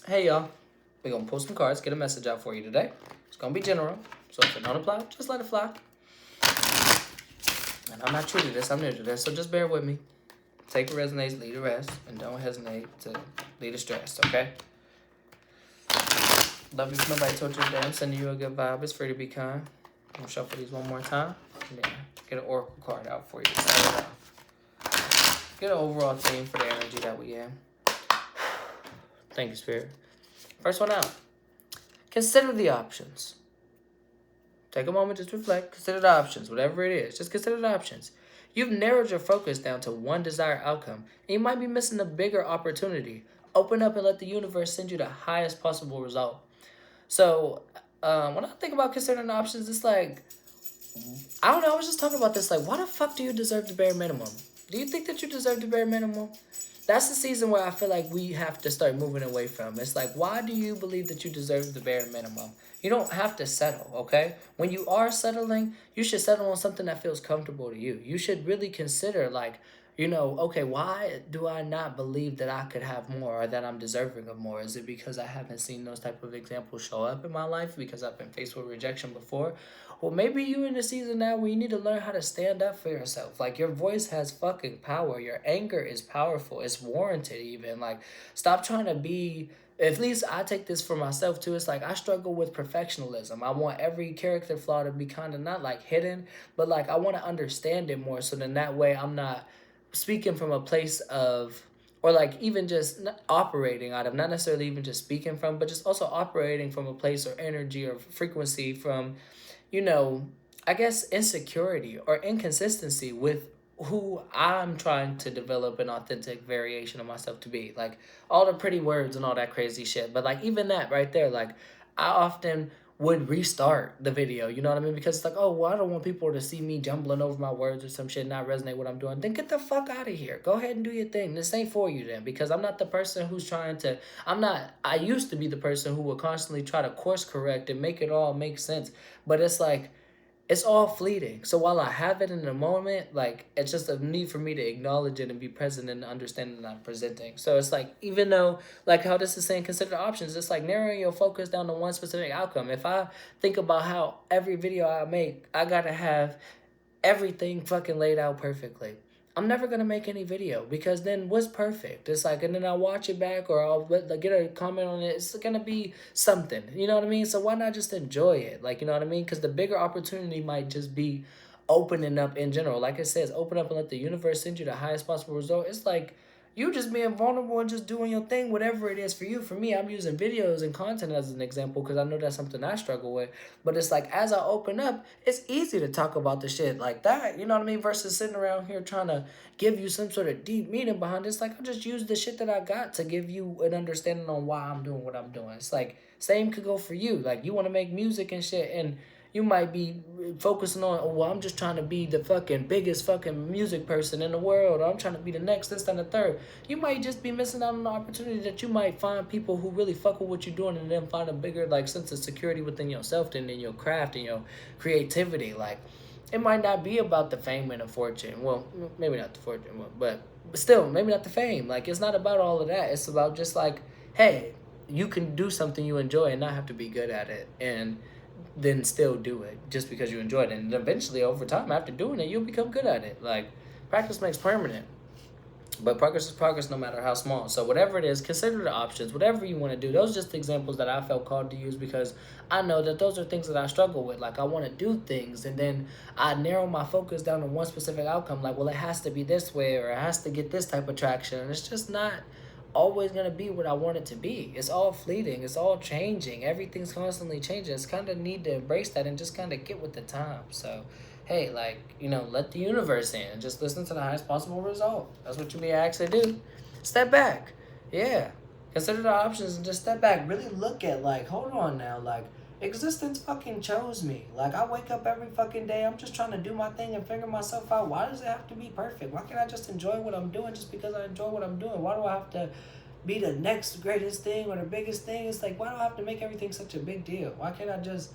Hey y'all, we're gonna pull some cards, get a message out for you today. It's gonna be general, so if it don't apply, just let it fly. And I'm not true to this, I'm new to this, so just bear with me. Take what resonates, leave the rest, and don't hesitate to leave the stress, okay? Love you if nobody told you today. I'm sending you a good vibe. It's free to be kind. I'm gonna shuffle these one more time, and then get an oracle card out for you to start it off. Get an overall theme for the energy that we in. Thank you, Spirit. First one out. Consider the options. Take a moment, just reflect, consider the options, whatever it is. Just consider the options. You've narrowed your focus down to one desired outcome, and you might be missing a bigger opportunity. Open up and let the universe send you the highest possible result. So, when I think about considering the options, it's like, I don't know, I was just talking about this, like, why the fuck do you deserve the bare minimum? Do you think that you deserve the bare minimum? That's the season where I feel like we have to start moving away from. It's like, why do you believe that you deserve the bare minimum? You don't have to settle, okay? When you are settling, you should settle on something that feels comfortable to you. You should really consider, like, okay, why do I not believe that I could have more or that I'm deserving of more? Is it because I haven't seen those type of examples show up in my life because I've been faced with rejection before? Well, maybe you in a season now where you need to learn how to stand up for yourself. Like, your voice has fucking power. Your anger is powerful. It's warranted even. Like, stop trying to be, at least I take this for myself too. It's like I struggle with perfectionism. I want every character flaw to be kind of not like hidden, but like I want to understand it more so then that way I'm not speaking from a place of, or like even just operating out of, not necessarily even just speaking from, but just also operating from a place or energy or frequency from, you know, I guess insecurity or inconsistency with who I'm trying to develop an authentic variation of myself to be. Like all the pretty words and all that crazy shit. But like even that right there, like I often would restart the video, you know what I mean? Because it's like, oh, well, I don't want people to see me jumbling over my words or some shit, not resonate what I'm doing. Then get the fuck out of here. Go ahead and do your thing. This ain't for you then, because I'm not the person who's trying to, I used to be the person who would constantly try to course correct and make it all make sense. But it's like, it's all fleeting. So while I have it in the moment, like it's just a need for me to acknowledge it and be present and understand that I'm presenting. So it's like even though like how this is saying consider options, it's like narrowing your focus down to one specific outcome. If I think about how every video I make, I gotta have everything fucking laid out perfectly. I'm never gonna make any video because then what's perfect? It's like, and then I'll watch it back or I'll get a comment on it. It's gonna be something, you know what I mean? So why not just enjoy it? Like, you know what I mean? Because the bigger opportunity might just be opening up in general. Like it says, open up and let the universe send you the highest possible result. It's like you just being vulnerable and just doing your thing, whatever it is for you. For me, I'm using videos and content as an example because I know that's something I struggle with. But it's like as I open up, it's easy to talk about the shit like that. You know what I mean? Versus sitting around here trying to give you some sort of deep meaning behind it. It's like I just use the shit that I got to give you an understanding on why I'm doing what I'm doing. It's like same could go for you. Like you want to make music and shit and you might be focusing on, oh, well, I'm just trying to be the fucking biggest fucking music person in the world. Or I'm trying to be the next, this, and the third. You might just be missing out on the opportunity that you might find people who really fuck with what you're doing and then find a bigger, like, sense of security within yourself than in your craft and your creativity. Like, it might not be about the fame and the fortune. Well, maybe not the fortune, but still, maybe not the fame. Like, it's not about all of that. It's about just like, hey, you can do something you enjoy and not have to be good at it. And then still do it just because you enjoy it. And eventually, over time, after doing it, you'll become good at it. Like, practice makes permanent. But progress is progress no matter how small. So whatever it is, consider the options. Whatever you want to do. Those are just examples that I felt called to use because I know that those are things that I struggle with. Like I want to do things and then I narrow my focus down to one specific outcome. Like, well, it has to be this way or it has to get this type of traction. And it's just not always going to be what I want it to be. It's all fleeting. It's all changing. Everything's constantly changing. It's kind of need to embrace that and just kind of get with the time. So hey, like, let the universe in. Just listen to the highest possible result. That's what you be asked to do. Step back. Yeah. Consider the options and just step back. Really look at, like, hold on now. Like, existence fucking chose me. Like, I wake up every fucking day. I'm just trying to do my thing and figure myself out. Why does it have to be perfect? Why can't I just enjoy what I'm doing just because I enjoy what I'm doing? Why do I have to be the next greatest thing or the biggest thing? It's like, why do I have to make everything such a big deal? Why can't I just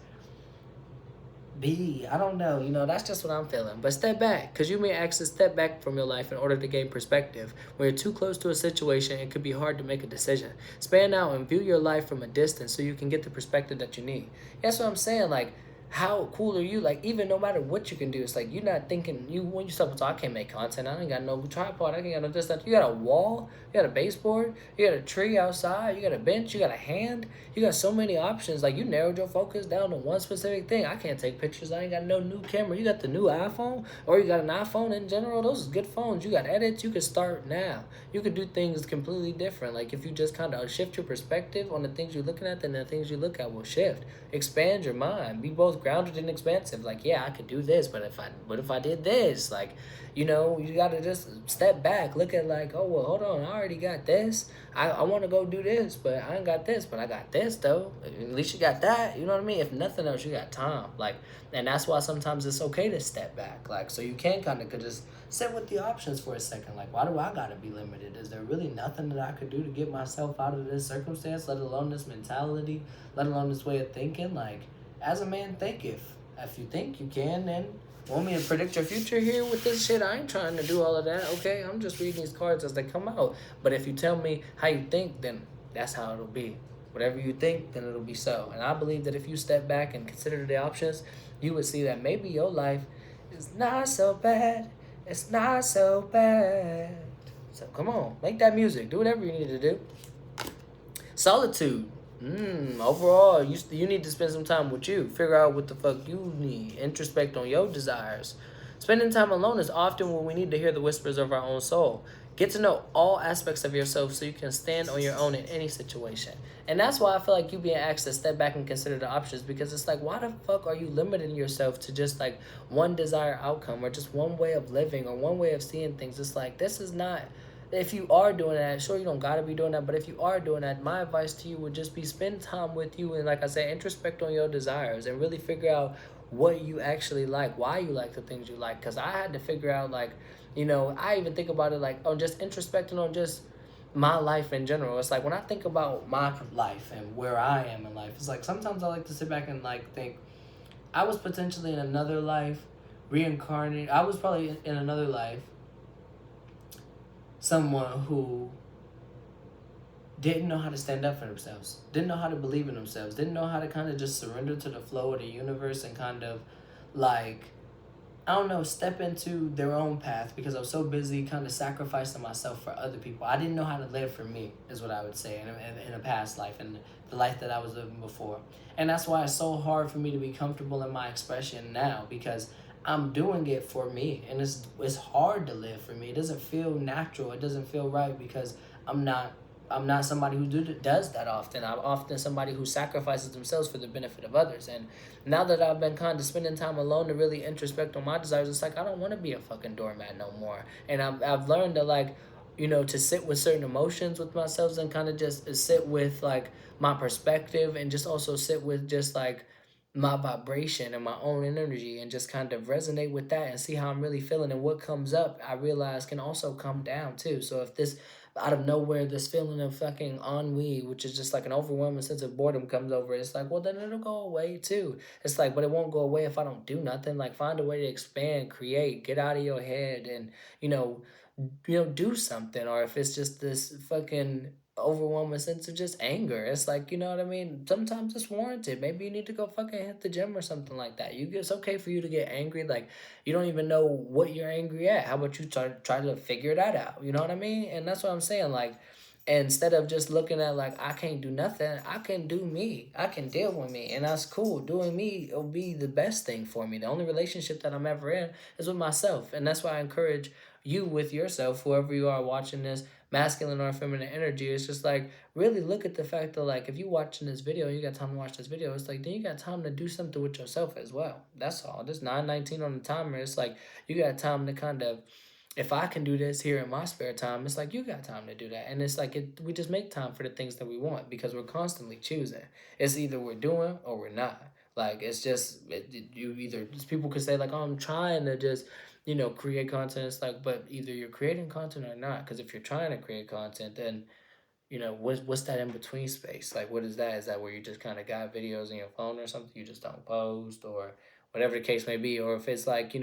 be. I don't know. That's just what I'm feeling. But step back, because you may actually step back from your life in order to gain perspective. When you're too close to a situation, it could be hard to make a decision. Span out and view your life from a distance so you can get the perspective that you need. That's what I'm saying. Like, how cool are you? Like, even no matter what you can do, it's like you're not thinking when you step, I can't make content. I ain't got no tripod. I ain't got no this, that. You got a wall, you got a baseboard, you got a tree outside, you got a bench, you got a hand, you got so many options. Like, you narrowed your focus down to one specific thing. I can't take pictures. I ain't got no new camera. You got the new iPhone, or you got an iPhone in general. Those is good phones. You got edits. You can start now. You could do things completely different. Like, if you just kind of shift your perspective on the things you're looking at, then the things you look at will shift. Expand your mind. Be both grounded and expansive. Like, yeah, I could do this, but what if I did this? Like, you gotta just step back, look at like, oh well, hold on, I already got this. I want to go do this, but I ain't got this, but I got this though. At least you got that. You know what I mean? If nothing else, you got time. Like, and that's why sometimes it's okay to step back. Like, so you can kind of could just sit with the options for a second. Like, why do I gotta be limited? Is there really nothing that I could do to get myself out of this circumstance, let alone this mentality, let alone this way of thinking? Like, as a man thinketh. If you think you can, then want me to predict your future here with this shit? I ain't trying to do all of that, okay? I'm just reading these cards as they come out. But if you tell me how you think, then that's how it'll be. Whatever you think, then it'll be so. And I believe that if you step back and consider the options, you would see that maybe your life is not so bad. It's not so bad. So come on, make that music. Do whatever you need to do. Solitude. Overall, you need to spend some time with you. Figure out what the fuck you need. Introspect on your desires. Spending time alone is often when we need to hear the whispers of our own soul. Get to know all aspects of yourself so you can stand on your own in any situation. And that's why I feel like you being asked to step back and consider the options, because it's like, why the fuck are you limiting yourself to just like one desired outcome or just one way of living or one way of seeing things? It's like, this is not, if you are doing that, sure, you don't gotta be doing that, but if you are doing that, my advice to you would just be spend time with you and, like I said, introspect on your desires and really figure out what you actually like, why you like the things you like. Because I had to figure out, like, I even think about it like, oh, just introspecting on just my life in general. It's like when I think about my life and where I am in life, it's like sometimes I like to sit back and like think, I was potentially in another life, reincarnated. I was probably in another life someone who didn't know how to stand up for themselves, didn't know how to believe in themselves, didn't know how to kind of just surrender to the flow of the universe and kind of like, I don't know, step into their own path, because I was so busy kind of sacrificing myself for other people. I didn't know how to live for me, is what I would say, in a past life, and the life that I was living before. And that's why it's so hard for me to be comfortable in my expression now, because I'm doing it for me, and it's hard to live for me. It doesn't feel natural. It doesn't feel right, because I'm not somebody who does that often. I'm often somebody who sacrifices themselves for the benefit of others. And now that I've been kind of spending time alone to really introspect on my desires, it's like I don't want to be a fucking doormat no more. And I've learned to, like, to sit with certain emotions with myself and kind of just sit with like my perspective, and just also sit with just like my vibration and my own energy, and just kind of resonate with that and see how I'm really feeling. And what comes up, I realize, can also come down too. So if this, out of nowhere, this feeling of fucking ennui, which is just like an overwhelming sense of boredom, comes over, it's like, well, then it'll go away too. It's like, but it won't go away if I don't do nothing. Like, find a way to expand, create, get out of your head, and you know do something. Or if it's just this fucking overwhelming sense of just anger, it's like, you know what I mean, sometimes it's warranted. Maybe you need to go fucking hit the gym or something like that. It's okay for you to get angry. Like, you don't even know what you're angry at. How about you try to figure that out? You know what I mean? And that's what I'm saying. Like, instead of just looking at like, I can't do nothing, I can do me. I can deal with me, and that's cool. Doing me will be the best thing for me. The only relationship that I'm ever in is with myself, and that's why I encourage you with yourself, whoever you are watching this, masculine or feminine energy. It's just like, really look at the fact that, like, if you watching this video, you got time to watch this video, it's like, then you got time to do something with yourself as well. That's all. There's 9:19 on the timer. It's like, you got time to kind of, if I can do this here in my spare time, it's like you got time to do that. And it's like, we just make time for the things that we want, because we're constantly choosing. It's either we're doing or we're not. Like, it's just, you either, just people could say like, oh, I'm trying to just, create content. It's like, but either you're creating content or not. Because if you're trying to create content, then, what's that in between space? Like, what is that? Is that where you just kind of got videos in your phone or something you just don't post? Or whatever the case may be. Or if it's like,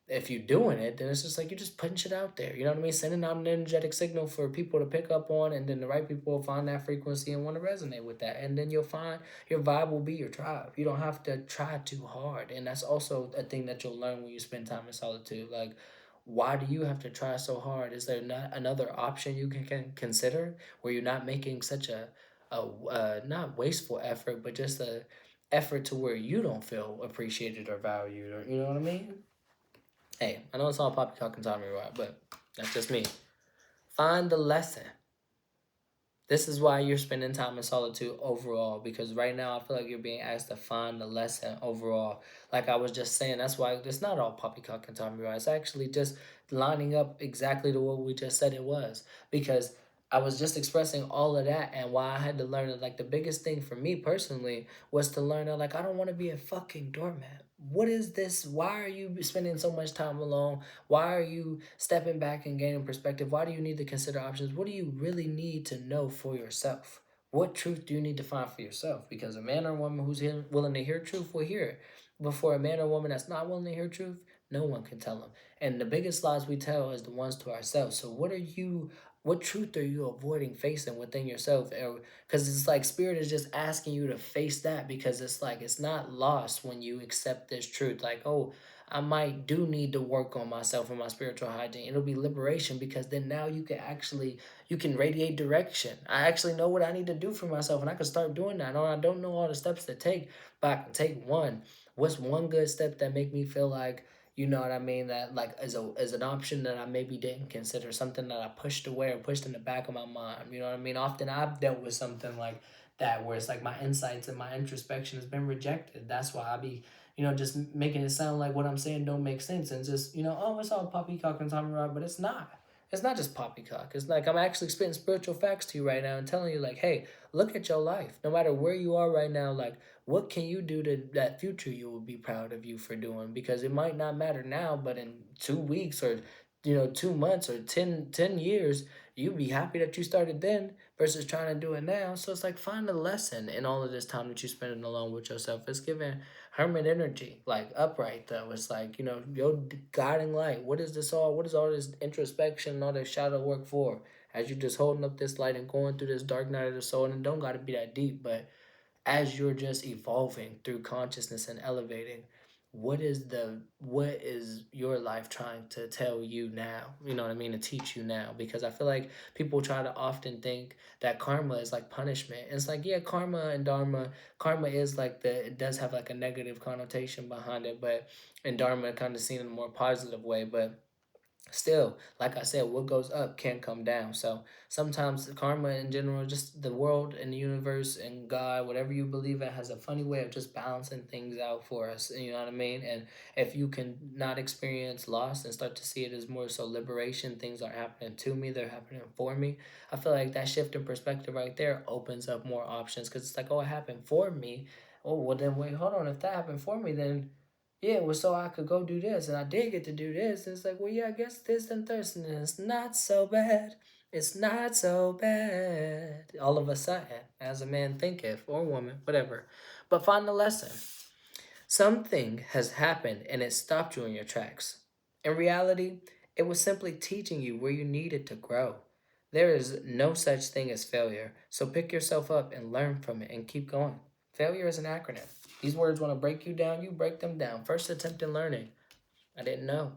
if you're doing it, then it's just like you're just putting shit out there. You know what I mean? Sending out an energetic signal for people to pick up on, and then the right people will find that frequency and want to resonate with that. And then you'll find your vibe will be your tribe. You don't have to try too hard. And that's also a thing that you'll learn when you spend time in solitude. Like, why do you have to try so hard? Is there not another option you can consider where you're not making such a not wasteful effort, but just a effort to where you don't feel appreciated or valued, or you know what I mean? Hey, I know it's all poppycock and Tommy Rod, but that's just me. Find the lesson. This is why you're spending time in solitude overall, because right now I feel like you're being asked to find the lesson overall. Like I was just saying, that's why it's not all poppycock and Tommy Rod. It's actually just lining up exactly to what we just said it was. Because I was just expressing all of that, and why I had to learn it. Like the biggest thing for me personally was to learn that, like, I don't want to be a fucking doormat. What is this? Why are you spending so much time alone? Why are you stepping back and gaining perspective? Why do you need to consider options? What do you really need to know for yourself? What truth do you need to find for yourself? Because a man or woman who's willing to hear truth will hear it. But for a man or woman that's not willing to hear truth, no one can tell them. And the biggest lies we tell is the ones to ourselves. So what truth are you avoiding facing within yourself? Because it's like spirit is just asking you to face that, because it's like it's not lost when you accept this truth. Like, oh, I might do need to work on myself and my spiritual hygiene. It'll be liberation, because then now you can radiate direction. I actually know what I need to do for myself, and I can start doing that. I don't know all the steps to take, but I can take one. What's one good step that make me feel like, you know what I mean, that like as an option that I maybe didn't consider, something that I pushed away or pushed in the back of my mind. You know what I mean? Often I've dealt with something like that where it's like my insights and my introspection has been rejected. That's why I be, just making it sound like what I'm saying don't make sense, and just, oh, it's all poppycock and Tommy Rod, but it's not. It's not just poppycock. It's like I'm actually spitting spiritual facts to you right now and telling you, like, hey, look at your life. No matter where you are right now, like, what can you do to that future you will be proud of you for doing? Because it might not matter now, but in 2 weeks or 2 months or 10 years, you'd be happy that you started then versus trying to do it now. So it's like, find a lesson in all of this time that you're spending alone with yourself. It's giving hermit energy, like upright though. It's like, your guiding light. What is this all? What is all this introspection, all this shadow work for? As you just holding up this light and going through this dark night of the soul, and it don't got to be that deep, but as you're just evolving through consciousness and elevating, what is your life trying to tell you now? You know what I mean? To teach you now. Because I feel like people try to often think that karma is like punishment. And it's like, yeah, karma and dharma, karma is like it does have like a negative connotation behind it, but and dharma kind of seen in a more positive way. But still, like I said, what goes up can come down. So sometimes karma in general, just the world and the universe and God, whatever you believe in, has a funny way of just balancing things out for us. You know what I mean? And if you can not experience loss and start to see it as more so liberation, things are happening to me, they're happening for me. I feel like that shift in perspective right there opens up more options, because it's like, oh, it happened for me. Oh, well, then wait, hold on. If that happened for me, then yeah, it was so I could go do this, and I did get to do this. And it's like, well, yeah, I guess this and this, and it's not so bad. It's not so bad. All of a sudden, as a man thinketh, or woman, whatever. But find the lesson. Something has happened, and it stopped you in your tracks. In reality, it was simply teaching you where you needed to grow. There is no such thing as failure, so pick yourself up and learn from it and keep going. Failure is an acronym. These words want to break you down, you break them down. First attempt in learning. I didn't know.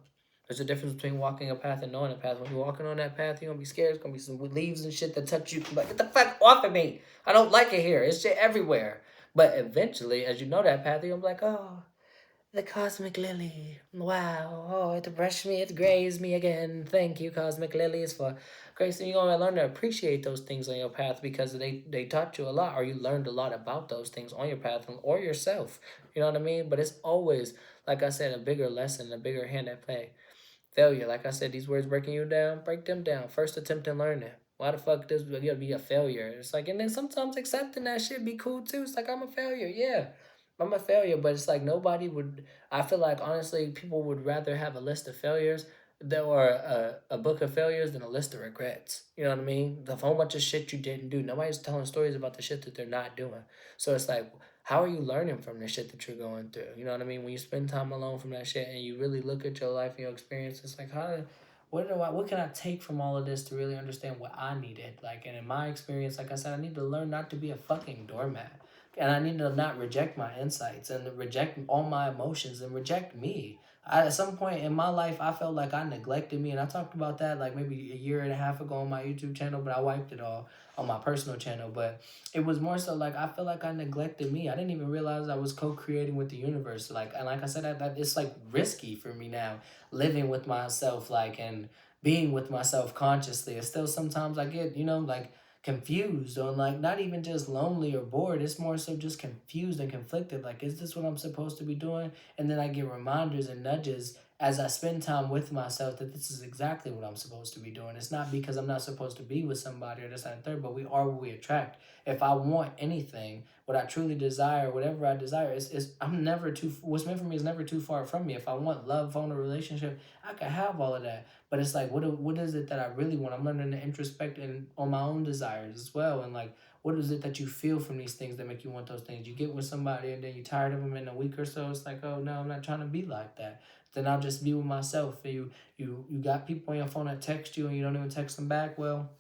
There's a difference between walking a path and knowing a path. When you're walking on that path, you're going to be scared. There's going to be some leaves and shit that touch you. You're like, get the fuck off of me. I don't like it here. It's shit everywhere. But eventually, as you know that path, you're going to be like, oh, the cosmic lily. Wow. Oh, it brushed me. It grazed me again. Thank you, cosmic lilies, for gracing. You're going to learn to appreciate those things on your path, because they taught you a lot, or you learned a lot about those things on your path or yourself. You know what I mean? But it's always, like I said, a bigger lesson, a bigger hand at play. Failure. Like I said, these words breaking you down, break them down. First attempt in learning. Why the fuck does you gotta be a failure? It's like, and then sometimes accepting that shit be cool too. It's like, I'm a failure. Yeah, I'm a failure, but it's like nobody would. I feel like honestly, people would rather have a list of failures there were a book of failures and a list of regrets. You know what I mean? The whole bunch of shit you didn't do. Nobody's telling stories about the shit that they're not doing. So it's like, how are you learning from the shit that you're going through? You know what I mean? When you spend time alone from that shit and you really look at your life and your experience, it's like, what can I take from all of this to really understand what I needed? Like, and in my experience, like I said, I need to learn not to be a fucking doormat. And I need to not reject my insights and reject all my emotions and reject me. At some point in my life, I felt like I neglected me, and I talked about that like maybe a year and a half ago on my YouTube channel, but I wiped it all on my personal channel. But it was more so like I feel like I neglected me. I didn't even realize I was co-creating with the universe. Like, and like I said, that it's like risky for me now living with myself, like, and being with myself consciously. It's still sometimes I get, like confused or like not even just lonely or bored. It's more so just confused and conflicted. Like, is this what I'm supposed to be doing? And then I get reminders and nudges as I spend time with myself that this is exactly what I'm supposed to be doing. It's not because I'm not supposed to be with somebody or this and third, but we are what we attract. If I want anything, what I truly desire, whatever I desire, is I'm never too. What's meant for me is never too far from me. If I want love, phone, a relationship, I can have all of that. But it's like, what is it that I really want? I'm learning to introspect and on my own desires as well, and like, what is it that you feel from these things that make you want those things? You get with somebody and then you're tired of them in a week or so. It's like, oh no, I'm not trying to be like that. Then I'll just be with myself. You got people on your phone that text you and you don't even text them back. Well,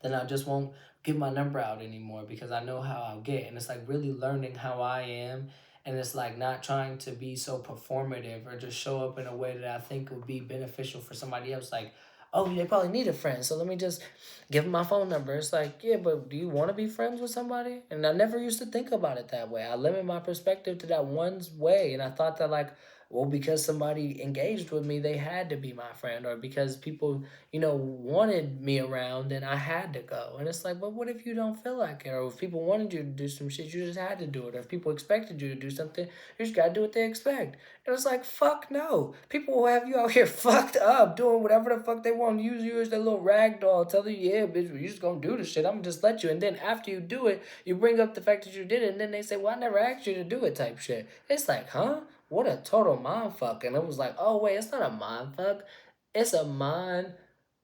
then I just won't give my number out anymore because I know how I'll get. And it's like really learning how I am. And it's like not trying to be so performative or just show up in a way that I think would be beneficial for somebody else. Like, oh, they probably need a friend. So let me just give them my phone number. It's like, yeah, but do you want to be friends with somebody? And I never used to think about it that way. I limit my perspective to that one way. And I thought that, like, well, because somebody engaged with me, they had to be my friend, or because people wanted me around, then I had to go. And it's like, but what if you don't feel like it? Or if people wanted you to do some shit, you just had to do it. Or if people expected you to do something, you just gotta do what they expect. And it's like, fuck no. People will have you out here fucked up, doing whatever the fuck they want, use you as their little rag doll, tell you, yeah, bitch, you just gonna do this shit. I'm gonna just let you. And then after you do it, you bring up the fact that you did it, and then they say, well, I never asked you to do it type shit. It's like, huh? What a total mind fuck. And it was like, oh wait, it's not a mind fuck. It's a mind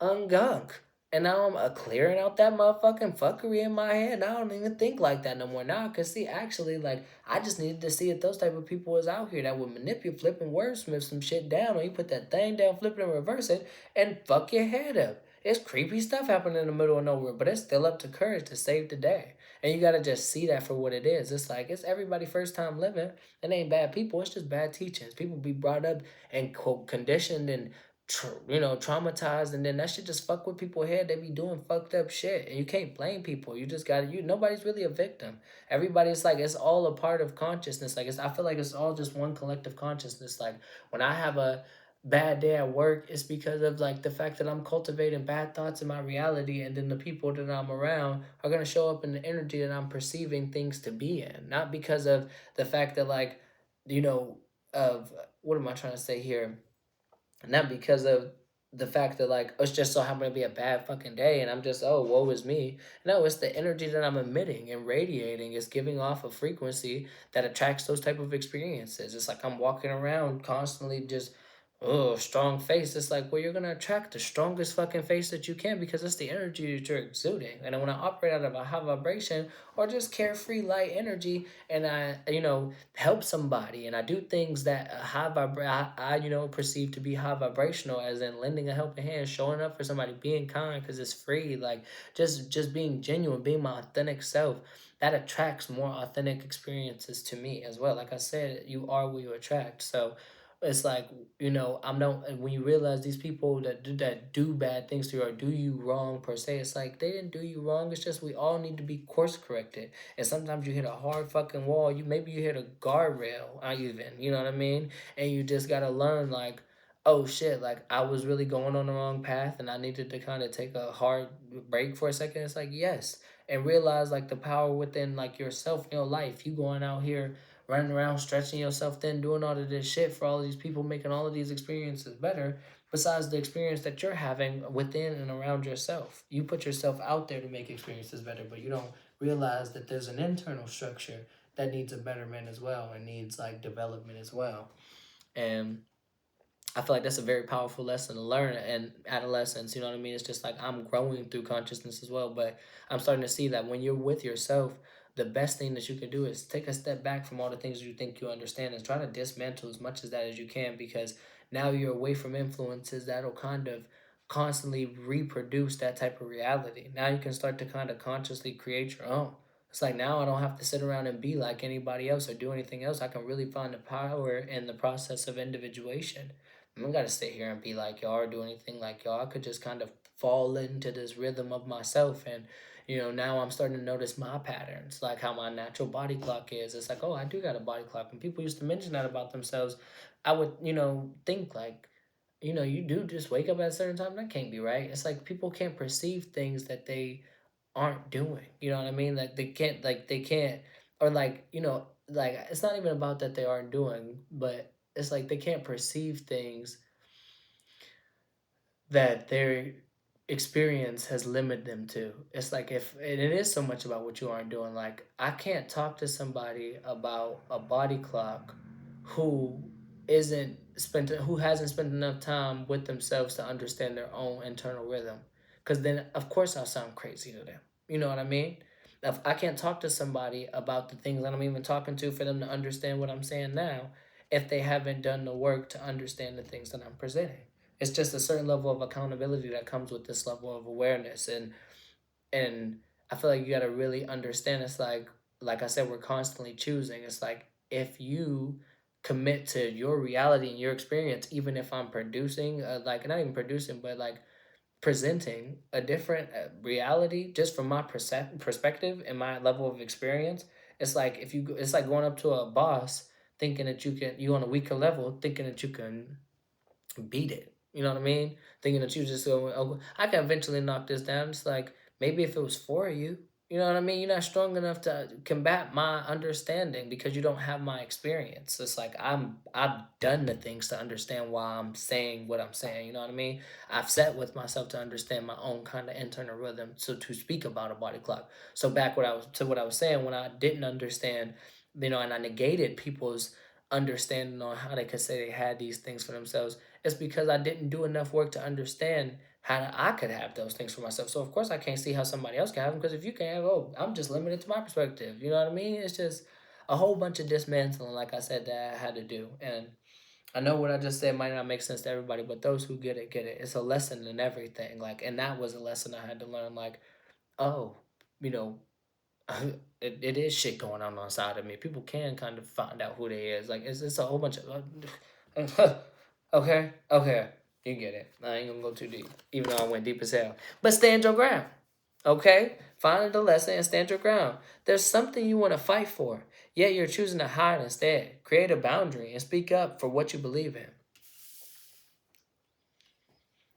ungunk. And now I'm clearing out that motherfucking fuckery in my head. I don't even think like that no more. Now I can see actually, like, I just needed to see if those type of people was out here that would manipulate, flip and wordsmith some shit down, or you put that thing down, flip it and reverse it, and fuck your head up. It's creepy stuff happening in the middle of nowhere, but it's still up to courage to save the day. And you gotta just see that for what it is. It's like, it's everybody first time living. It ain't bad people, it's just bad teachings. People be brought up and conditioned and traumatized, and then that shit just fuck with people's head. They be doing fucked up shit, and you can't blame people. You just gotta. Nobody's really a victim. Everybody's like, it's all a part of consciousness. Like, I feel like it's all just one collective consciousness. Like, when I have a bad day at work, it's because of like the fact that I'm cultivating bad thoughts in my reality, and then the people that I'm around are gonna show up in the energy that I'm perceiving things to be in. Not because of the fact that, like, you know, of what am I trying to say here? Not because of the fact that, like, it's just so happened to be a bad fucking day and I'm just, oh, woe is me. No, it's the energy that I'm emitting and radiating. It's giving off a frequency that attracts those type of experiences. It's like I'm walking around constantly just, oh, strong face. It's like, well, you're gonna attract the strongest fucking face that you can because it's the energy that you're exuding. And when I operate out of a high vibration or just carefree light energy, and I, help somebody, and I do things that I perceive to be high vibrational, as in lending a helping hand, showing up for somebody, being kind because it's free, like just being genuine, being my authentic self. That attracts more authentic experiences to me as well. Like I said, you are what you attract. So it's like, I'm not, when you realize these people that do bad things to you or do you wrong per se, it's like they didn't do you wrong. It's just we all need to be course corrected. And sometimes you hit a hard fucking wall. Maybe you hit a guardrail, even, you know what I mean? And you just gotta learn, like, oh shit, like I was really going on the wrong path and I needed to kind of take a hard break for a second. It's like, yes. And realize, like, the power within, like, yourself, your life. You going out here running around, stretching yourself thin, doing all of this shit for all of these people, making all of these experiences better, besides the experience that you're having within and around yourself. You put yourself out there to make experiences better, but you don't realize that there's an internal structure that needs a betterment as well and needs, like, development as well. And I feel like that's a very powerful lesson to learn in adolescence. You know what I mean? It's just like I'm growing through consciousness as well, but I'm starting to see that when you're with yourself, the best thing that you can do is take a step back from all the things you think you understand and try to dismantle as much as that as you can, because now you're away from influences that'll kind of constantly reproduce that type of reality. Now you can start to kind of consciously create your own. It's like now I don't have to sit around and be like anybody else or do anything else. I can really find the power in the process of individuation. I don't gotta sit here and be like y'all or do anything like y'all. I could just kind of fall into this rhythm of myself, and now I'm starting to notice my patterns, like how my natural body clock is. It's like, oh, I do got a body clock. When people used to mention that about themselves, I would, think like, you do just wake up at a certain time. That can't be right. It's like people can't perceive things that they aren't doing. You know what I mean? Like they can't, or like, like it's not even about that they aren't doing, but it's like they can't perceive things that their experience has limited them to. It's like if and it is so much about what you aren't doing. Like I can't talk to somebody about a body clock who who hasn't spent enough time with themselves to understand their own internal rhythm. Cause then of course I'll sound crazy to them. You know what I mean? If I can't talk to somebody about the things that I'm even talking to for them to understand what I'm saying now, if they haven't done the work to understand the things that I'm presenting. It's just a certain level of accountability that comes with this level of awareness, and I feel like you got to really understand. It's like I said, we're constantly choosing. It's like if you commit to your reality and your experience, even if I'm producing, like not even producing, but like presenting a different reality just from my perspective and my level of experience. It's like it's like going up to a boss thinking that you on a weaker level, thinking that you can beat it. You know what I mean? Thinking that you just go, oh, I can eventually knock this down. It's like maybe if it was for you, you know what I mean? You're not strong enough to combat my understanding because you don't have my experience. It's like I've done the things to understand why I'm saying what I'm saying. You know what I mean? I've sat with myself to understand my own kind of internal rhythm. So to speak about a body clock. So back what I was saying when I didn't understand, and I negated people's understanding on how they could say they had these things for themselves. It's because I didn't do enough work to understand how I could have those things for myself. So of course I can't see how somebody else can have them, because if you can have, oh, I'm just limited to my perspective. You know what I mean? It's just a whole bunch of dismantling, like I said, that I had to do. And I know what I just said might not make sense to everybody, but those who get it, get it. It's a lesson in everything. Like, and that was a lesson I had to learn. Like, oh, you know, it is shit going on inside of me. People can kind of find out who they is. Like it's a whole bunch of okay, you get it. I ain't gonna go too deep, even though I went deep as hell. But stand your ground, okay? Find the lesson and stand your ground. There's something you want to fight for, yet you're choosing to hide instead. Create a boundary and speak up for what you believe in.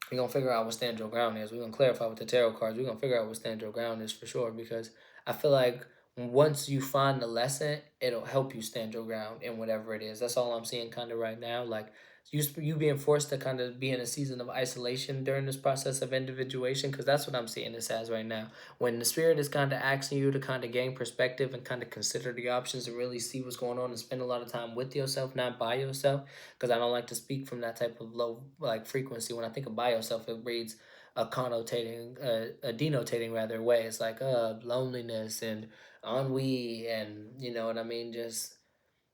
We're gonna figure out what stand your ground is. We're gonna clarify with the tarot cards. We're gonna figure out what stand your ground is for sure, because I feel like once you find the lesson, it'll help you stand your ground in whatever it is. That's all I'm seeing kind of right now. Like you being forced to kind of be in a season of isolation during this process of individuation, because that's what I'm seeing this as right now. When the spirit is kind of asking you to kind of gain perspective and kind of consider the options and really see what's going on and spend a lot of time with yourself, not by yourself, because I don't like to speak from that type of low like frequency. When I think of by yourself, it reads a connotating, a denotating rather way. It's like loneliness and ennui, and you know what I mean, just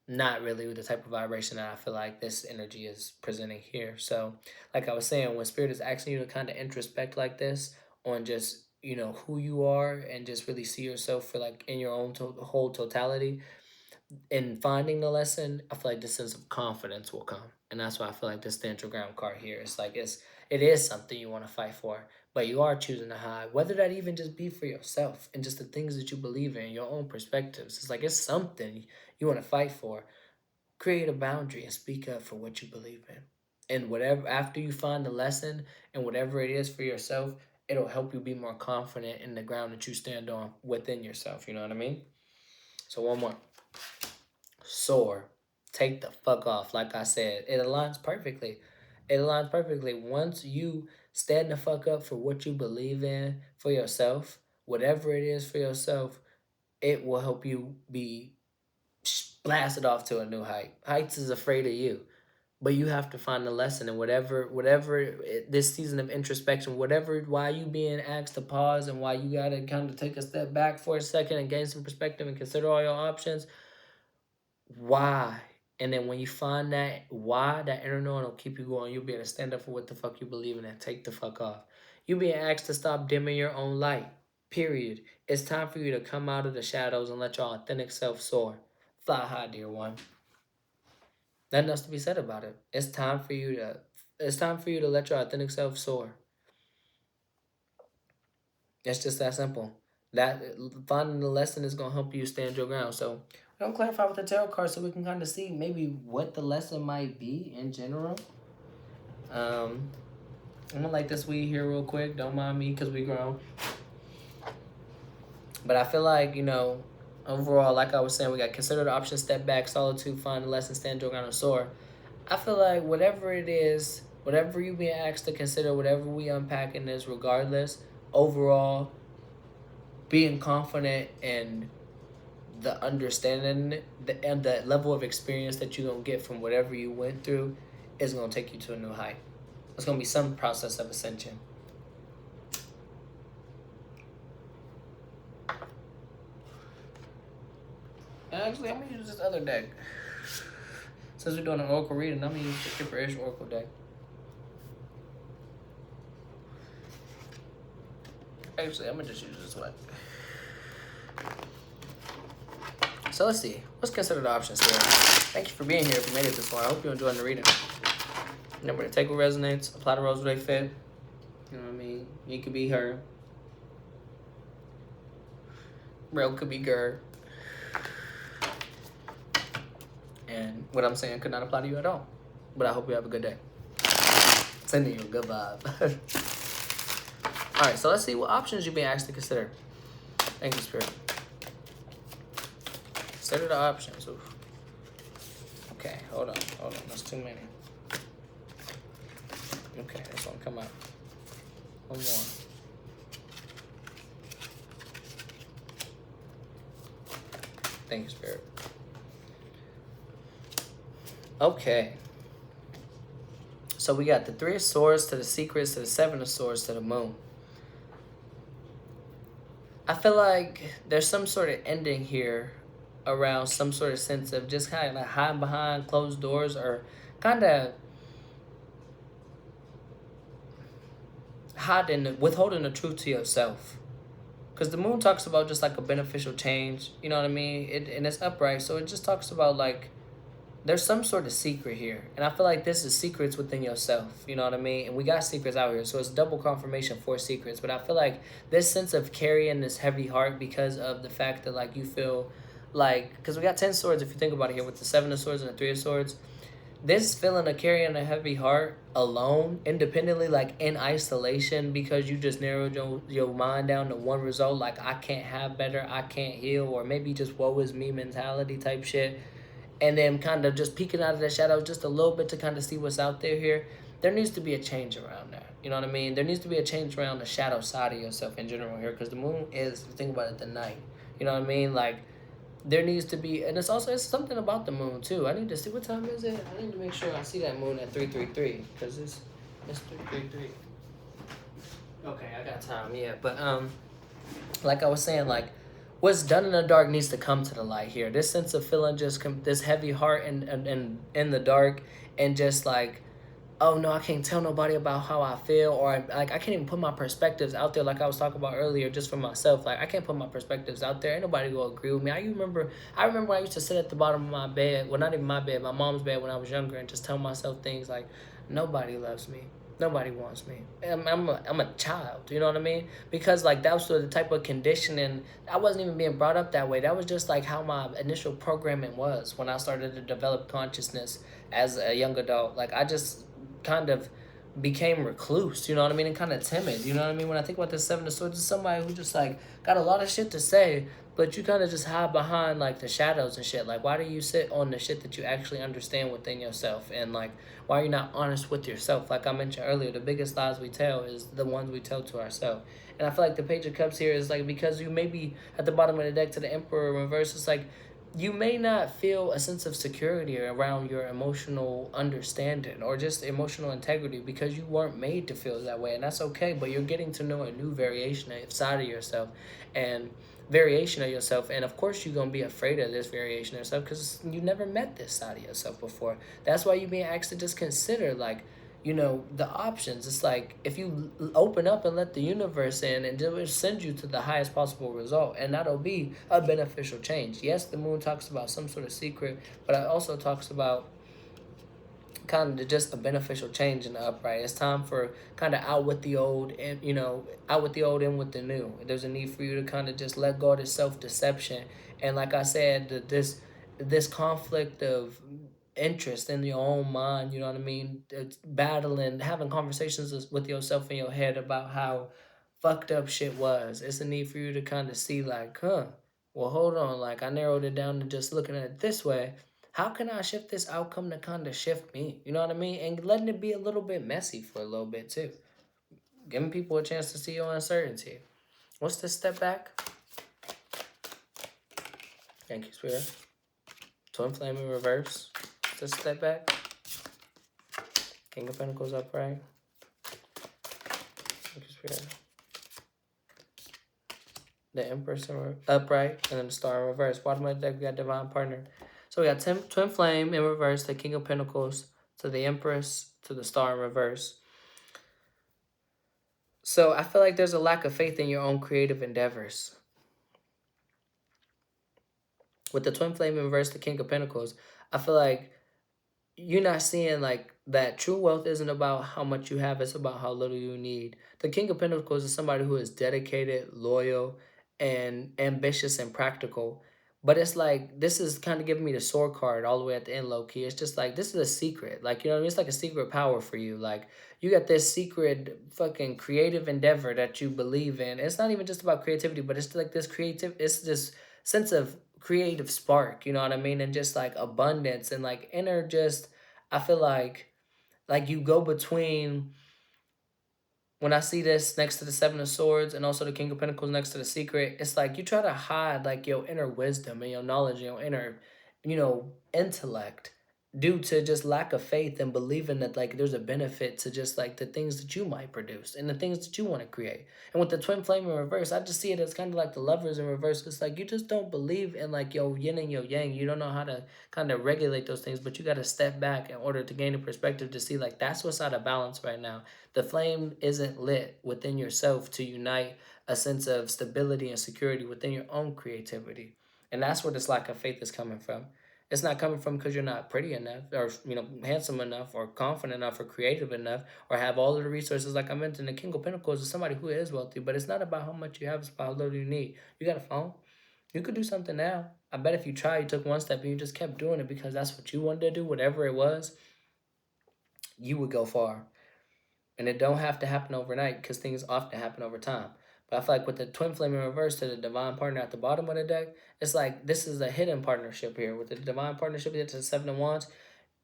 not really the type of vibration that I feel like this energy is presenting here. So, like I was saying, when spirit is asking you to kind of introspect like this on just who you are and just really see yourself for like in your own whole totality, in finding the lesson, I feel like this sense of confidence will come. And that's why I feel like this stand your ground card here. It's like it is something you want to fight for, but you are choosing to hide. Whether that even just be for yourself and just the things that you believe in, your own perspectives. It's like it's something you want to fight for. Create a boundary and speak up for what you believe in. And whatever after you find the lesson and whatever it is for yourself, it'll help you be more confident in the ground that you stand on within yourself. You know what I mean? So one more. Soar. Take the fuck off. Like I said, it aligns perfectly. It aligns perfectly. Once you stand the fuck up for what you believe in for yourself, whatever it is for yourself, it will help you be blasted off to a new height. Heights is afraid of you. But you have to find the lesson in whatever this season of introspection, whatever, why you being asked to pause and why you gotta kind of take a step back for a second and gain some perspective and consider all your options. Why? And then when you find that why, that inner knowing will keep you going. You'll be able to stand up for what the fuck you believe in and take the fuck off. You being asked to stop dimming your own light. Period. It's time for you to come out of the shadows and let your authentic self soar. Fly high, dear one. Nothing else to be said about it. It's time for you to let your authentic self soar. It's just that simple. That finding the lesson is gonna help you stand your ground. So we're gonna clarify with the tarot card so we can kind of see maybe what the lesson might be in general. I'm gonna light this weed here real quick. Don't mind me because we grown. But I feel like, overall, like I was saying, we got consider the option, step back, solitude, find the lesson, stand your ground, and soar. I feel like whatever it is, whatever you being asked to consider, whatever we unpack in this, regardless, overall, being confident in the understanding and the level of experience that you're going to get from whatever you went through is going to take you to a new height. It's going to be some process of ascension. Actually, I'm going to use this other deck. Since we're doing an oracle reading, I'm going to use the Kipper-ish oracle deck. Actually, I'm going to just use this one. So let's see. Let's consider the options here. Thank you for being here if you made it this far. I hope you're enjoying the reading. Remember to take what resonates, apply the roles where they fit. You know what I mean? You could be her. Real could be Ger. And what I'm saying could not apply to you at all. But I hope you have a good day. Sending you a good vibe. Alright, so let's see what options you're being asked to consider. Thank you, Spirit. Consider the options. Oof. Okay, hold on. That's too many. Okay, this one come out. One more. Thank you, Spirit. Okay. So we got the Three of Swords to the Secrets to the Seven of Swords to the Moon. I feel like there's some sort of ending here around some sort of sense of just kind of like hiding behind closed doors or kind of withholding the truth to yourself. Because the moon talks about just like a beneficial change, you know what I mean? And it's upright, so it just talks about like there's some sort of secret here. And I feel like this is secrets within yourself, you know what I mean? And we got secrets out here, so it's double confirmation for secrets. But I feel like this sense of carrying this heavy heart because of the fact that like you feel like, because we got 10 swords if you think about it here with the 7 of swords and the 3 of swords. This feeling of carrying a heavy heart alone, independently, like in isolation, because you just narrowed your mind down to one result, like I can't have better, I can't heal, or maybe just woe is me mentality type shit. And then kind of just peeking out of the shadows just a little bit to kind of see what's out there here. There needs to be a change around that. You know what I mean? There needs to be a change around the shadow side of yourself in general here, because the moon is, think about it, the night. You know what I mean? Like, there needs to be, and it's something about the moon too. I need to see, what time is it? I need to make sure I see that moon at 333, because it's 333. Okay, I got time, yeah. But like I was saying, like, what's done in the dark needs to come to the light here. This sense of feeling just this heavy heart and in the dark, and just like, oh no, I can't tell nobody about how I feel, or I can't even put my perspectives out there, like I was talking about earlier, just for myself. Like, I can't put my perspectives out there. Ain't nobody will agree with me. I remember when I used to sit at the bottom of my bed, well, not even my bed, my mom's bed when I was younger, and just tell myself things like, nobody loves me. Nobody wants me. I'm a child, you know what I mean? Because like that was the type of conditioning. I wasn't even being brought up that way. That was just like how my initial programming was when I started to develop consciousness as a young adult. Like, I just kind of became recluse, you know what I mean, and kind of timid, you know what I mean? When I think about the 7 of Swords, it's somebody who just like got a lot of shit to say, but you kind of just hide behind like the shadows and shit. Like, why do you sit on the shit that you actually understand within yourself? And like, why are you not honest with yourself? Like I mentioned earlier, the biggest lies we tell is the ones we tell to ourselves. And I feel like the Page of Cups here is like, because you may be at the bottom of the deck to the Emperor reverse, it's like you may not feel a sense of security around your emotional understanding or just emotional integrity because you weren't made to feel that way, and that's okay. But you're getting to know a new variation side of yourself, and variation of yourself, and of course you're gonna be afraid of this variation of yourself because you never met this side of yourself before. That's why you're being asked to just consider, like, the options. It's like if you open up and let the universe in, and it will send you to the highest possible result, and that'll be a beneficial change. Yes, the moon talks about some sort of secret, but it also talks about kind of just a beneficial change in the upright. It's time for kind of out with the old, and out with the old, in with the new. There's a need for you to kind of just let go of this self-deception, and like I said, this conflict of interest in your own mind. You know what I mean? It's battling, having conversations with yourself in your head about how fucked up shit was. It's a need for you to kind of see, like, well, hold on, like I narrowed it down to just looking at it this way. How can I shift this outcome to kind of shift me? You know what I mean? And letting it be a little bit messy for a little bit too. Giving people a chance to see your uncertainty. What's this step back? Thank you, Spirit. Twin Flame in reverse. What's this step back? King of Pentacles upright. Thank you, Spirit. The Empress upright, and then the Star in reverse. Bottom of the deck, we got Divine Partner. So we got Twin Flame in reverse, the King of Pentacles, to the Empress, to the Star in reverse. So I feel like there's a lack of faith in your own creative endeavors. With the Twin Flame in reverse, the King of Pentacles, I feel like you're not seeing like that true wealth isn't about how much you have, it's about how little you need. The King of Pentacles is somebody who is dedicated, loyal, and ambitious and practical. But it's like, this is kind of giving me the sword card all the way at the end, low key. It's just like, this is a secret. Like, you know what I mean? It's like a secret power for you. Like, you got this secret fucking creative endeavor that you believe in. It's not even just about creativity, but it's like this it's this sense of creative spark, you know what I mean? And just like abundance and like inner just, I feel like you go between, when I see this next to the Seven of Swords and also the King of Pentacles next to the Secret, it's like you try to hide like your inner wisdom and your knowledge and your inner, intellect, due to just lack of faith and believing that like there's a benefit to just like the things that you might produce and the things that you want to create. And with the Twin Flame in reverse, I just see it as kind of like the Lovers in reverse. It's like you just don't believe in like your yin and your yang. You don't know how to kind of regulate those things, but you got to step back in order to gain a perspective to see like that's what's out of balance right now. The flame isn't lit within yourself to unite a sense of stability and security within your own creativity. And that's where this lack of faith is coming from. It's not coming from because you're not pretty enough or, handsome enough or confident enough or creative enough or have all of the resources. Like I mentioned, the King of Pentacles is somebody who is wealthy, but it's not about how much you have, it's about how little you need. You got a phone? You could do something now. I bet if you tried, you took one step and you just kept doing it because that's what you wanted to do, whatever it was, you would go far. And it don't have to happen overnight because things often happen over time. But I feel like with the Twin Flame in reverse to the Divine Partner at the bottom of the deck, it's like this is a hidden partnership here. With the Divine Partnership to the Seven of Wands,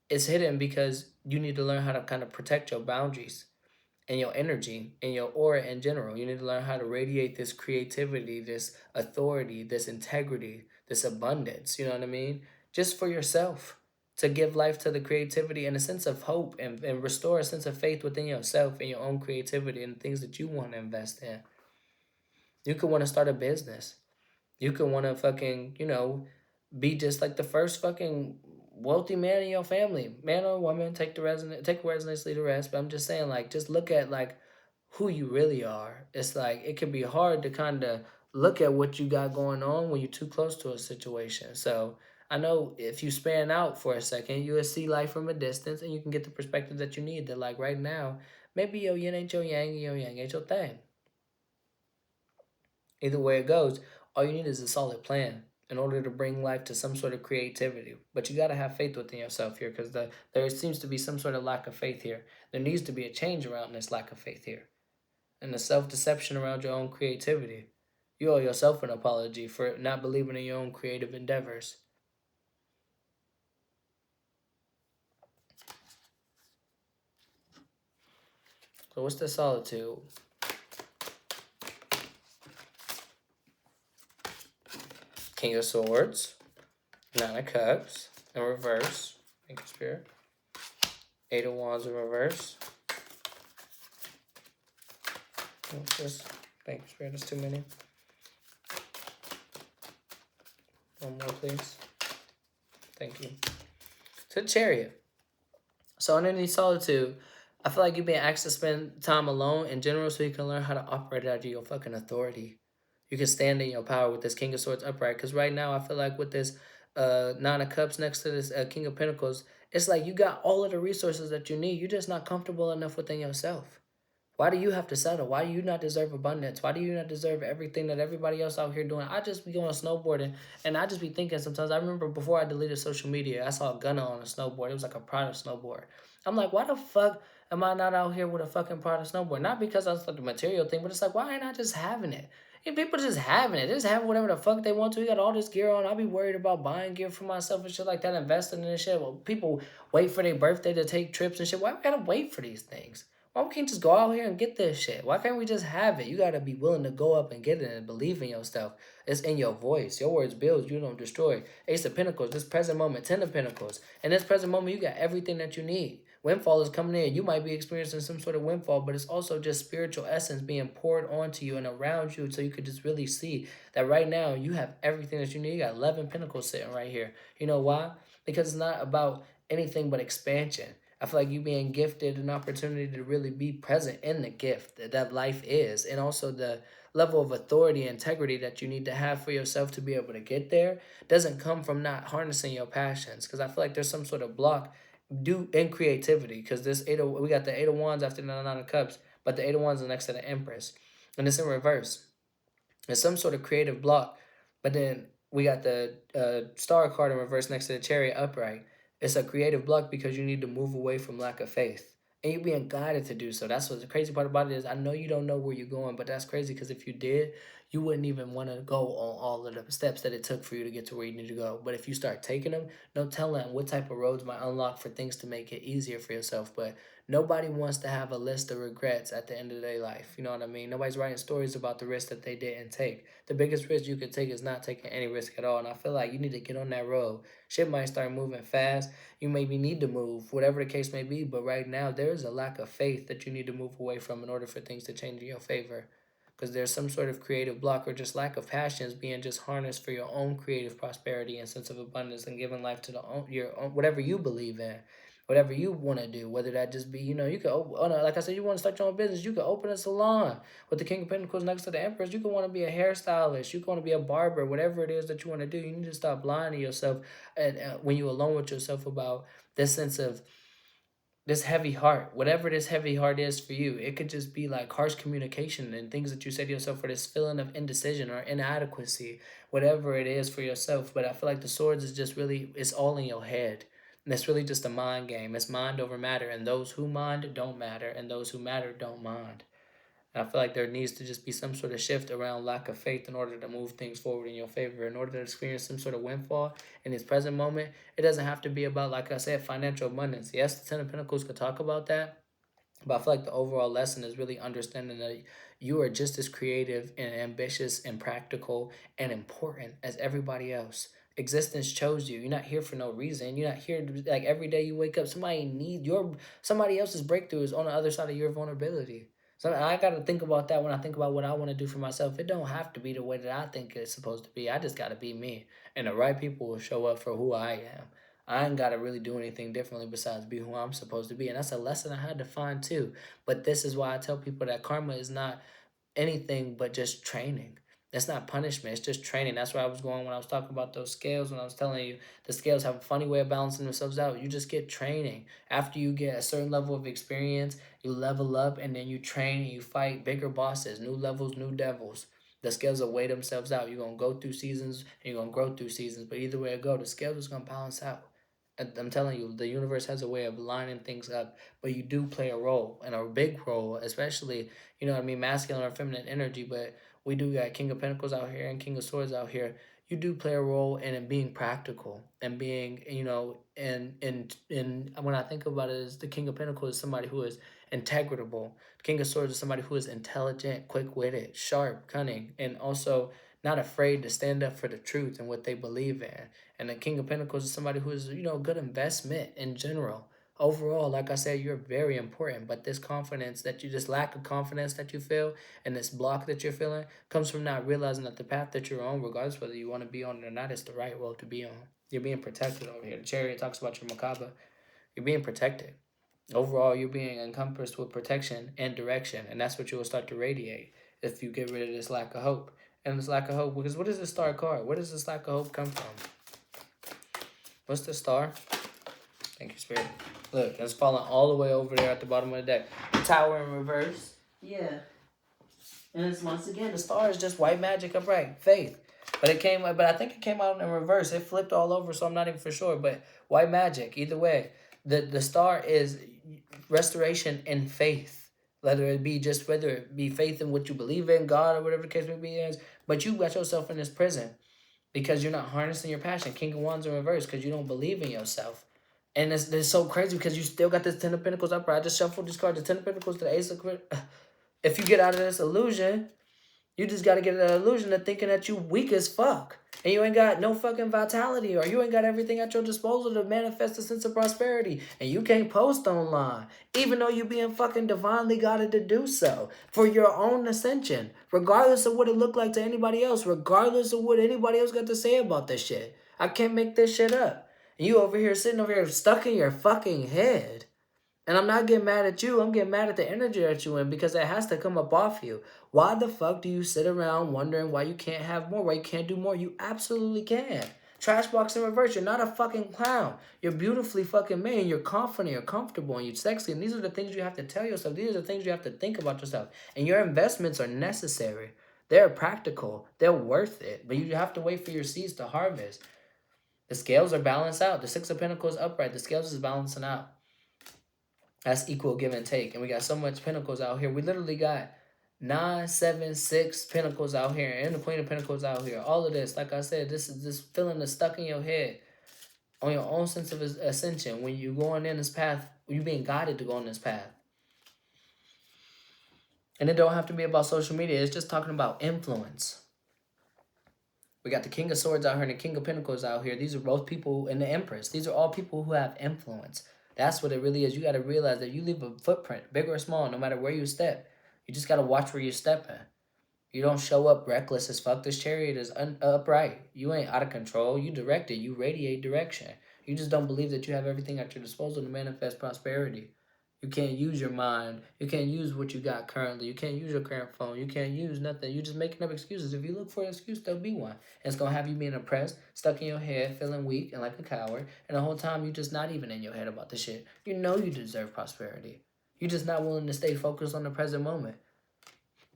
it's hidden because you need to learn how to kind of protect your boundaries and your energy and your aura in general. You need to learn how to radiate this creativity, this authority, this integrity, this abundance, you know what I mean? Just for yourself, to give life to the creativity and a sense of hope, and restore a sense of faith within yourself and your own creativity and things that you want to invest in. You could want to start a business. You could want to fucking, be just like the first fucking wealthy man in your family, man or woman. Take the resonance, leave the rest. But I'm just saying, like, just look at like who you really are. It's like it can be hard to kind of look at what you got going on when you're too close to a situation. So I know if you span out for a second, you'll see life from a distance, and you can get the perspective that you need. That like right now, maybe your yin ain't your yang, and your yang ain't your thing. Either way it goes, all you need is a solid plan in order to bring life to some sort of creativity. But you got to have faith within yourself here, because there seems to be some sort of lack of faith here. There needs to be a change around this lack of faith here. And the self-deception around your own creativity. You owe yourself an apology for not believing in your own creative endeavors. So what's the solitude? King of Swords, Nine of Cups in reverse. Thank you, Spirit. Eight of Wands in reverse. Thank you, Spirit. That's too many. One more, please. Thank you. To the Chariot. So underneath Solitude, I feel like you've been asked to spend time alone in general so you can learn how to operate out of your fucking authority. You can stand in your power with this King of Swords upright. Because right now, I feel like with this Nine of Cups next to this King of Pentacles, it's like you got all of the resources that you need. You're just not comfortable enough within yourself. Why do you have to settle? Why do you not deserve abundance? Why do you not deserve everything that everybody else out here doing? I just be going snowboarding, and I just be thinking sometimes. I remember before I deleted social media, I saw Gunna on a snowboard. It was like a Prada snowboard. I'm like, why the fuck am I not out here with a fucking Prada snowboard? Not because I was like the material thing, but it's like, why ain't I just having it? And people just having it. They just having whatever the fuck they want to. We got all this gear on. I be worried about buying gear for myself and shit like that, investing in this shit. Well, people wait for their birthday to take trips and shit. Why we gotta wait for these things? Why we can't just go out here and get this shit? Why can't we just have it? You gotta be willing to go up and get it and believe in yourself. It's in your voice. Your words build, you don't destroy. Ace of Pentacles, this present moment, Ten of Pentacles. In this present moment, you got everything that you need. Windfall is coming in. You might be experiencing some sort of windfall, but it's also just spiritual essence being poured onto you and around you so you could just really see that right now you have everything that you need. You got 11 Pentacles sitting right here. You know why? Because it's not about anything but expansion. I feel like you being gifted an opportunity to really be present in the gift that life is, and also the level of authority and integrity that you need to have for yourself to be able to get there doesn't come from not harnessing your passions. Because I feel like there's some sort of block due in creativity. Because we got the Eight of Wands after the Nine of Cups, but the Eight of Wands is next to the Empress, and it's in reverse. There's some sort of creative block, but then we got the Star card in reverse next to the Chariot upright. It's a creative block because you need to move away from lack of faith. And you're being guided to do so. That's what the crazy part about it is. I know you don't know where you're going, but that's crazy because if you did, you wouldn't even want to go on all of the steps that it took for you to get to where you need to go. But if you start taking them, no telling what type of roads might unlock for things to make it easier for yourself. But nobody wants to have a list of regrets at the end of their life. You know what I mean? Nobody's writing stories about the risk that they didn't take. The biggest risk you could take is not taking any risk at all. And I feel like you need to get on that road. Shit might start moving fast. You maybe need to move, whatever the case may be. But right now, there is a lack of faith that you need to move away from in order for things to change in your favor. Because there's some sort of creative block or just lack of passions being just harnessed for your own creative prosperity and sense of abundance and giving life to your own, whatever you believe in, whatever you want to do, whether that just be, you could, like I said, you want to start your own business, you could open a salon with the King of Pentacles next to the Empress. You could want to be a hairstylist, you could want to be a barber, whatever it is that you want to do. You need to stop lying to yourself and when you're alone with yourself about this sense of this heavy heart, whatever this heavy heart is for you. It could just be like harsh communication and things that you say to yourself, for this feeling of indecision or inadequacy, whatever it is for yourself. But I feel like the swords is just really, it's all in your head. And it's really just a mind game. It's mind over matter. And those who mind don't matter. And those who matter don't mind. I feel like there needs to just be some sort of shift around lack of faith in order to move things forward in your favor. In order to experience some sort of windfall in this present moment, it doesn't have to be about, like I said, financial abundance. Yes, the Ten of Pentacles could talk about that, but I feel like the overall lesson is really understanding that you are just as creative and ambitious and practical and important as everybody else. Existence chose you. You're not here for no reason. You're not here to, like, every day you wake up, somebody else's breakthrough is on the other side of your vulnerability. So I got to think about that when I think about what I want to do for myself. It don't have to be the way that I think it's supposed to be. I just got to be me. And the right people will show up for who I am. I ain't got to really do anything differently besides be who I'm supposed to be. And that's a lesson I had to find too. But this is why I tell people that karma is not anything but just training. It's not punishment. It's just training. That's where I was going when I was talking about those scales. When I was telling you the scales have a funny way of balancing themselves out. You just get training. After you get a certain level of experience, you level up and then you train and you fight bigger bosses, new levels, new devils. The scales will weigh themselves out. You're going to go through seasons and you're going to grow through seasons. But either way it go, the scales is going to balance out. I'm telling you, the universe has a way of lining things up, but you do play a role, and a big role, especially, you know what I mean, masculine or feminine energy, but we do got King of Pentacles out here and King of Swords out here. You do play a role in it being practical and being, and when I think about it, is the King of Pentacles is somebody who is integratable. The King of Swords is somebody who is intelligent, quick-witted, sharp, cunning, and also not afraid to stand up for the truth and what they believe in. And the King of Pentacles is somebody who is, a good investment in general. Overall, like I said, you're very important, but this confidence that you just lack of confidence that you feel and this block that you're feeling comes from not realizing that the path that you're on, regardless whether you want to be on it or not, is the right road to be on. You're being protected over here. The Chariot talks about your Merkaba. You're being protected. Overall, you're being encompassed with protection and direction, and that's what you will start to radiate if you get rid of this lack of hope. And this lack of hope, because what is the Star card? Where does this lack of hope come from? What's the Star? Thank you, Spirit. Look, it's falling all the way over there at the bottom of the deck. The Tower in reverse. Yeah. And it's once again, the Star is just white magic upright, faith. But I think it came out in reverse. It flipped all over, so I'm not even for sure. But white magic, either way. The Star is restoration and faith. Whether it be faith in what you believe in, God, or whatever the case may be is. But you got yourself in this prison because you're not harnessing your passion. King of Wands in reverse because you don't believe in yourself. And it's so crazy because you still got this Ten of Pentacles upright. I just shuffled this card, the Ten of Pentacles to the Ace of Pentacles. If you get out of this illusion, you just got to get that illusion of thinking that you weak as fuck. And you ain't got no fucking vitality, or you ain't got everything at your disposal to manifest a sense of prosperity. And you can't post online, even though you're being fucking divinely guided to do so for your own ascension, regardless of what it looked like to anybody else, regardless of what anybody else got to say about this shit. I can't make this shit up. And you over here sitting over here stuck in your fucking head. And I'm not getting mad at you. I'm getting mad at the energy that you in because it has to come up off you. Why the fuck do you sit around wondering why you can't have more, why you can't do more? You absolutely can. Trash box in reverse. You're not a fucking clown. You're beautifully fucking made. You're confident. You're comfortable. And you're sexy. And these are the things you have to tell yourself. These are the things you have to think about yourself. And your investments are necessary. They're practical. They're worth it. But you have to wait for your seeds to harvest. The scales are balanced out. The Six of Pentacles upright. The scales is balancing out. That's equal give and take. And we got so much Pentacles out here. We literally got 9, 7, 6 Pentacles out here. And the Queen of Pentacles out here. All of this, like I said, this is this feeling that's stuck in your head. On your own sense of ascension. When you're going in this path, you're being guided to go on this path. And it don't have to be about social media. It's just talking about influence. We got the King of Swords out here and the King of Pentacles out here. These are both people, and the Empress. These are all people who have influence. That's what it really is. You got to realize that you leave a footprint, big or small, no matter where you step. You just got to watch where you step in. You don't show up reckless as fuck. This Chariot is upright. You ain't out of control. You direct it. You radiate direction. You just don't believe that you have everything at your disposal to manifest prosperity. You can't use your mind. You can't use what you got currently. You can't use your current phone. You can't use nothing. You're just making up excuses. If you look for an excuse, there'll be one. And it's going to have you being oppressed, stuck in your head, feeling weak and like a coward. And the whole time, you're just not even in your head about the shit. You know you deserve prosperity. You're just not willing to stay focused on the present moment.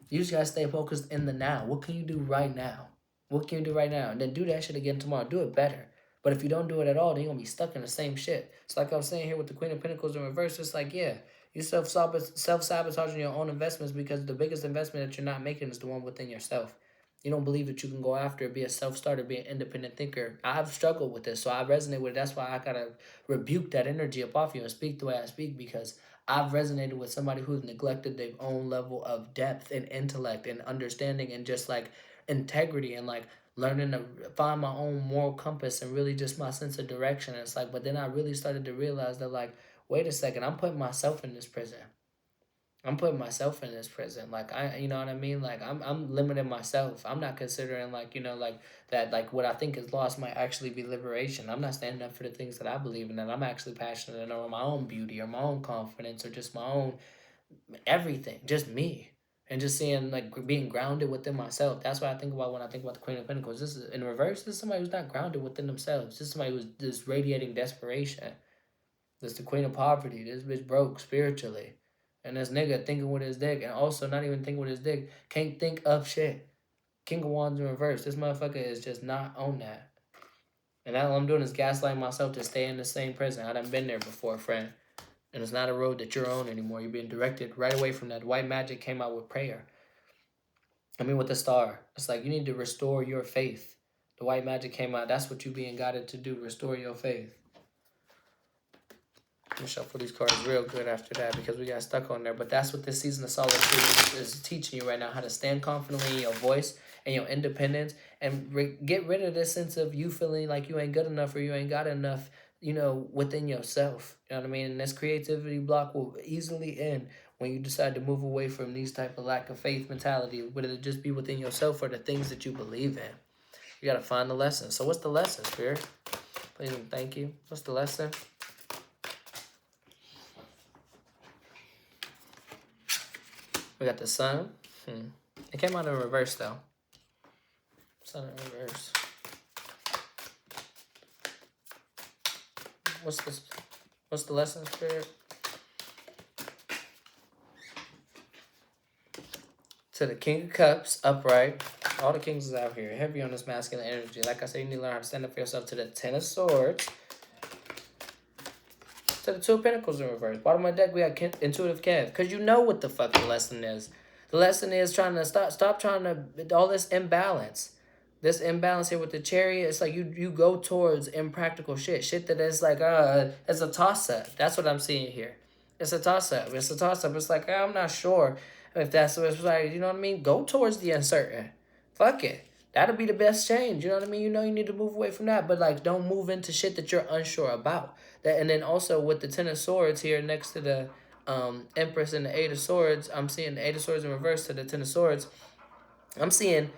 You just got to stay focused in the now. What can you do right now? What can you do right now? And then do that shit again tomorrow. Do it better. But if you don't do it at all, then you're going to be stuck in the same shit. It's like I was saying here with the Queen of Pentacles in reverse. It's like, yeah, you self-sabotaging your own investments because the biggest investment that you're not making is the one within yourself. You don't believe that you can go after it, be a self-starter, be an independent thinker. I've struggled with this, so I resonate with it. That's why I got to rebuke that energy up off you and speak the way I speak, because I've resonated with somebody who's neglected their own level of depth and intellect and understanding and just like integrity and like learning to find my own moral compass and really just my sense of direction. And it's like, but then I really started to realize that like, wait a second, I'm putting myself in this prison. I'm putting myself in this prison. Like, you know what I mean? Like, I'm limiting myself. I'm not considering like, like that, like what I think is lost might actually be liberation. I'm not standing up for the things that I believe in, and I'm actually passionate about my own beauty or my own confidence or just my own everything, just me. And just seeing, like, being grounded within myself. That's what I think about when I think about the Queen of Pentacles. This is, in reverse, this is somebody who's not grounded within themselves. This is somebody who's just radiating desperation. This is the Queen of Poverty. This bitch broke spiritually. And this nigga thinking with his dick, and also not even thinking with his dick, can't think of shit. King of Wands in reverse. This motherfucker is just not on that. And all I'm doing is gaslighting myself to stay in the same prison. I done been there before, friend. And it's not a road that you're on anymore. You're being directed right away from that. White magic came out with prayer. I mean, with the Star. It's like you need to restore your faith. The white magic came out. That's what you're being guided to do. Restore your faith. I'm shuffle these cards real good after that because we got stuck on there. But that's what this season of solitude is teaching you right now. How to stand confidently in your voice and your independence, and get rid of this sense of you feeling like you ain't good enough or you ain't got enough, within yourself. You know what I mean? And this creativity block will easily end when you decide to move away from these type of lack of faith mentality, whether it just be within yourself or the things that you believe in. You gotta find the lesson. So what's the lesson, Spirit? Please and thank you. What's the lesson? We got the sun. It came out in reverse though. Sun in reverse. What's the lesson, Spirit? To the King of Cups, upright. All the kings is out here. Heavy on this masculine energy. Like I said, you need to learn how to stand up for yourself. To the Ten of Swords. To the Two of Pentacles in reverse. Bottom of the deck, we got Intuitive Kev. Because you know what the fuck the lesson is. The lesson is trying to stop trying to, all this imbalance. This imbalance here with the Chariot, it's like you go towards impractical shit. Shit that is like, it's a toss-up. That's what I'm seeing here. It's a toss-up. It's a toss-up. It's like, I'm not sure if that's what it's like, you know what I mean? Go towards the uncertain. Fuck it. That'll be the best change. You know what I mean? You need to move away from that. But, like, don't move into shit that you're unsure about. And then also with the Ten of Swords here next to the Empress and the Eight of Swords, I'm seeing the Eight of Swords in reverse to the Ten of Swords. I'm seeing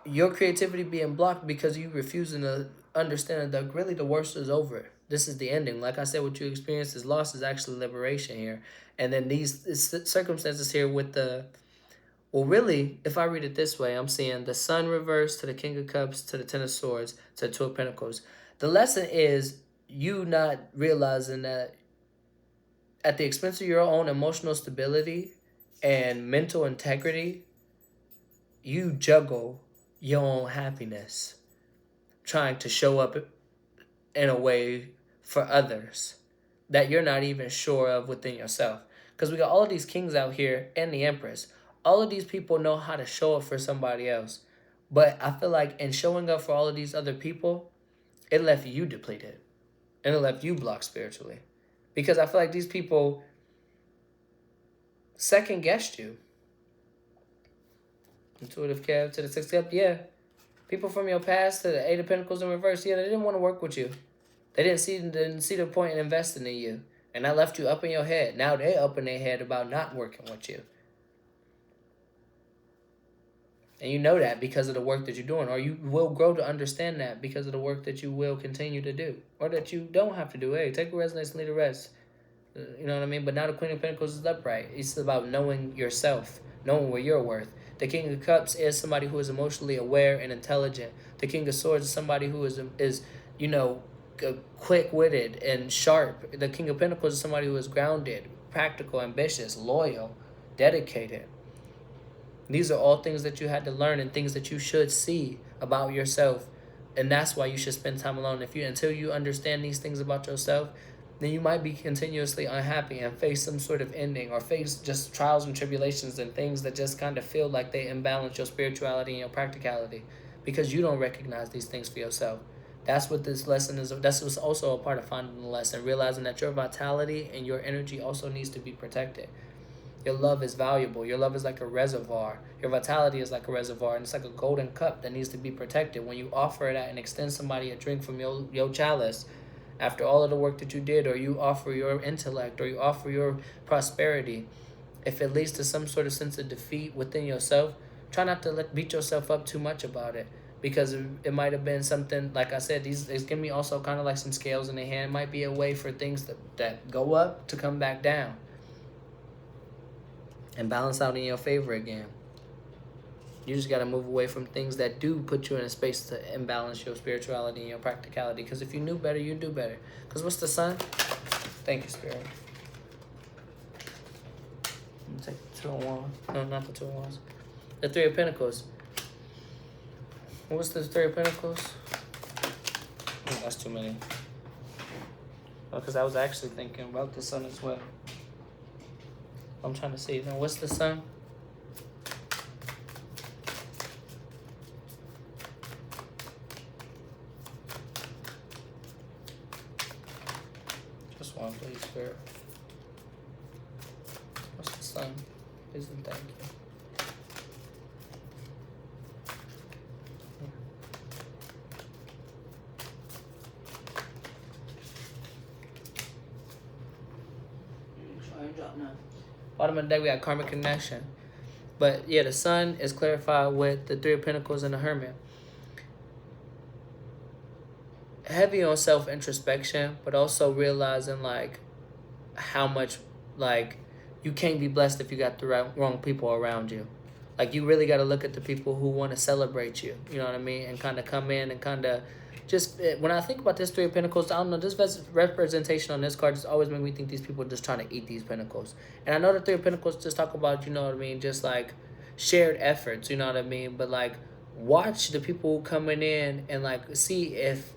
your creativity being blocked because you refusing to understand that really the worst is over. This is the ending. Like I said, what you experienced is loss is actually liberation here. And then these circumstances here with the... Well, really, if I read it this way, I'm seeing the Sun reversed to the King of Cups, to the Ten of Swords, to the Two of Pentacles. The lesson is you not realizing that at the expense of your own emotional stability and mental integrity, you juggle your own happiness, trying to show up in a way for others that you're not even sure of within yourself. Because we got all of these kings out here and the Empress. All of these people know how to show up for somebody else. But I feel like in showing up for all of these other people, it left you depleted. And it left you blocked spiritually. Because I feel like these people second-guessed you. Intuitive Kev to the Six of Cups, yeah. People from your past to the Eight of Pentacles in reverse, yeah, they didn't want to work with you. They didn't see the point in investing in you. And that left you up in your head. Now they up in their head about not working with you. And you know that because of the work that you're doing. Or you will grow to understand that because of the work that you will continue to do. Or that you don't have to do. Hey, take a resonance and leave the rest. You know what I mean? But now the Queen of Pentacles is upright. It's about knowing yourself. Knowing where you're worth. The King of Cups is somebody who is emotionally aware and intelligent. The King of Swords is somebody who is quick-witted and sharp. The King of Pentacles is somebody who is grounded, practical, ambitious, loyal, dedicated. These are all things that you had to learn and things that you should see about yourself. And that's why you should spend time alone. Until you understand these things about yourself, then you might be continuously unhappy and face some sort of ending or face just trials and tribulations and things that just kind of feel like they imbalance your spirituality and your practicality because you don't recognize these things for yourself. That's what this lesson is. That's what's also a part of finding the lesson, realizing that your vitality and your energy also needs to be protected. Your love is valuable. Your love is like a reservoir. Your vitality is like a reservoir, and it's like a golden cup that needs to be protected. When you offer that and extend somebody a drink from your chalice, after all of the work that you did, or you offer your intellect, or you offer your prosperity, if it leads to some sort of sense of defeat within yourself, try not to beat yourself up too much about it. Because it might have been something, like I said, it's going to be also kind of like some scales in the hand. It might be a way for things that go up to come back down. And balance out in your favor again. You just got to move away from things that do put you in a space to imbalance your spirituality and your practicality. Because if you knew better, you'd do better. Because what's the Sun? Thank you, Spirit. I'm going to take the Two of Wands. No, not the Two of Wands. The Three of Pentacles. What's the Three of Pentacles? Oh, that's too many. Because I was actually thinking about the Sun as well. I'm trying to see. Now, what's the Sun? Just one, please, Spirit. What's the Sun? Please and thank you. drop none. Bottom of the deck, we got Karmic Connection. But yeah, the Sun is clarified with the Three of Pentacles and the Hermit. Heavy on self-introspection, but also realizing, like, how much, like, you can't be blessed if you got the wrong people around you. Like, you really got to look at the people who want to celebrate you, you know what I mean? And kind of come in and kind of just, when I think about this Three of Pentacles, I don't know, this representation on this card just always make me think these people are just trying to eat these Pentacles. And I know the Three of Pentacles just talk about, you know what I mean, just like shared efforts, you know what I mean? But like, watch the people coming in and like see if,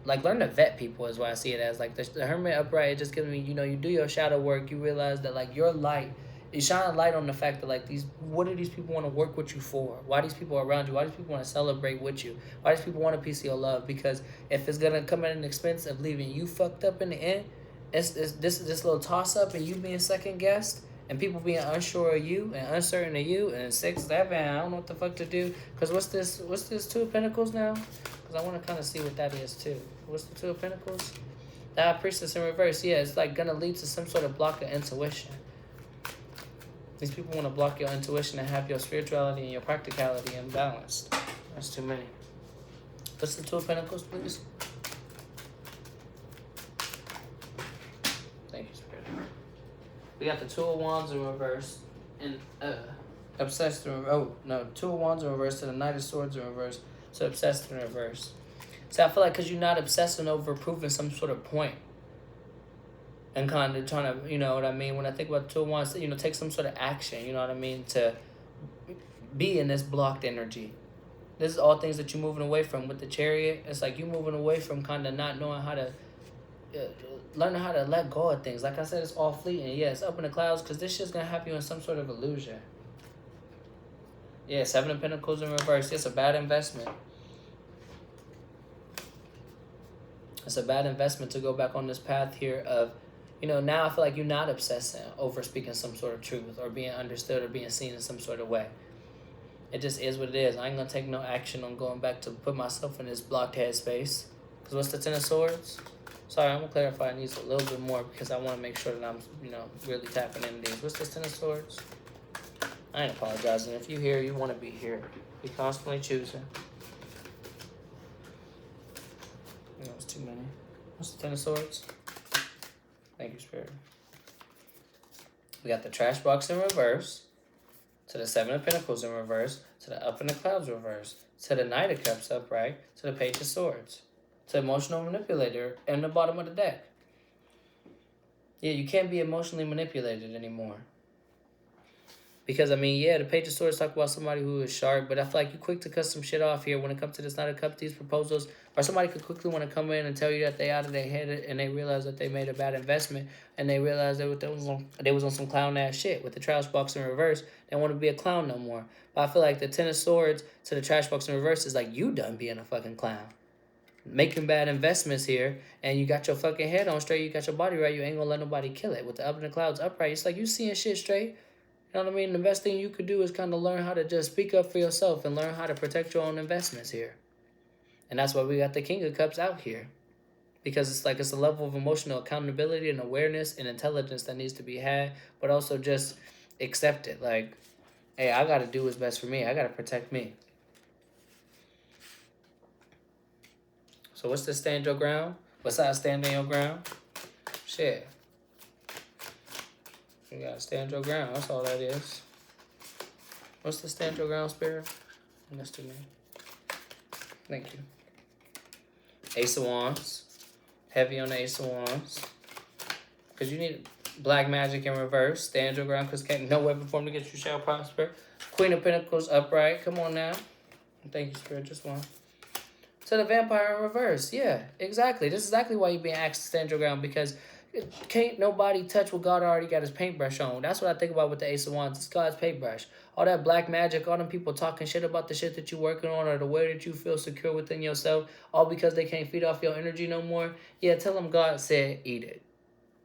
like, learn to vet people is what I see it as. Like, the Hermit upright, it just gives me, you know, you do your shadow work, you realize that, like, your light, you shine a light on the fact that, like, what do these people want to work with you for? Why these people are around you? Why these people want to celebrate with you? Why these people want a piece of your love? Because if it's going to come at an expense of leaving you fucked up in the end, it's this little toss-up and you being second-guessed and people being unsure of you and uncertain of you and 6, 7, I don't know what the fuck to do. Because what's this Two of Pentacles now? Because I want to kind of see what that is, too. What's the Two of Pentacles? The High Priestess in reverse. Yeah, it's like going to lead to some sort of block of intuition. These people want to block your intuition and have your spirituality and your practicality imbalanced. That's too many. What's the Two of Pentacles, please? Thank you, Spirit. We got the Two of Wands in reverse. And obsessed in reverse. Oh, no. Two of Wands in reverse to the Knight of Swords in reverse. So obsessed in reverse. So I feel like because you're not obsessing over proving some sort of point. And kind of trying to, you know what I mean? When I think about Two of Wands, you know, take some sort of action, you know what I mean? To be in this blocked energy. This is all things that you're moving away from with the Chariot. It's like you moving away from kind of not knowing how to, learning how to let go of things. Like I said, it's all fleeting. Yeah, it's up in the clouds because this shit's going to have you in some sort of illusion. Yeah, Seven of Pentacles in reverse. It's a bad investment. It's a bad investment to go back on this path here of, you know, now I feel like you're not obsessing over speaking some sort of truth or being understood or being seen in some sort of way. It just is what it is. I ain't going to take no action on going back to put myself in this blocked head space. Because what's the Ten of Swords? Sorry, I'm going to clarify these a little bit more because I want to make sure that I'm, you know, really tapping into these. What's this Ten of Swords? I ain't apologizing. If you here, you want to be here. Be constantly choosing. You know, it's too many. What's the Ten of Swords? Thank you, Spirit. We got the Trash Box in reverse, to the Seven of Pentacles in reverse, to the Up in the Clouds reverse, to the Knight of Cups upright, to the Page of Swords, to Emotional Manipulator in the bottom of the deck. Yeah, you can't be emotionally manipulated anymore. Because, I mean, yeah, the Page of Swords talk about somebody who is sharp, but I feel like you're quick to cut some shit off here when it comes to this Knight of Cups, these proposals, or somebody could quickly want to come in and tell you that they out of their head and they realize that they made a bad investment and they realize they was on some clown-ass shit. With the Trash Box in reverse, they don't want to be a clown no more. But I feel like the Ten of Swords to the Trash Box in reverse is like you done being a fucking clown. Making bad investments here, and you got your fucking head on straight, you got your body right, you ain't gonna let nobody kill it. With the Up in the Clouds upright, it's like you seeing shit straight. You know what I mean? The best thing you could do is kind of learn how to just speak up for yourself and learn how to protect your own investments here. And that's why we got the King of Cups out here. Because it's like it's a level of emotional accountability and awareness and intelligence that needs to be had, but also just accept it. Like, hey, I got to do what's best for me. I got to protect me. So what's the stand your ground? Besides standing your ground? Shit. You gotta stand your ground. That's all that is. What's the stand your ground, Spirit? That's to me. Thank you. Ace of Wands. Heavy on the Ace of Wands. Because you need black magic in reverse. Stand your ground because no weapon formed against you shall prosper. Queen of Pentacles upright. Come on now. Thank you, Spirit. Just one. To the Vampire in reverse. Yeah, exactly. This is exactly why you're being asked to stand your ground, because can't nobody touch what God already got his paintbrush on. That's what I think about with the Ace of Wands. It's God's paintbrush. All that black magic, all them people talking shit about the shit that you're working on or the way that you feel secure within yourself, all because they can't feed off your energy no more. Yeah, tell them God said eat it.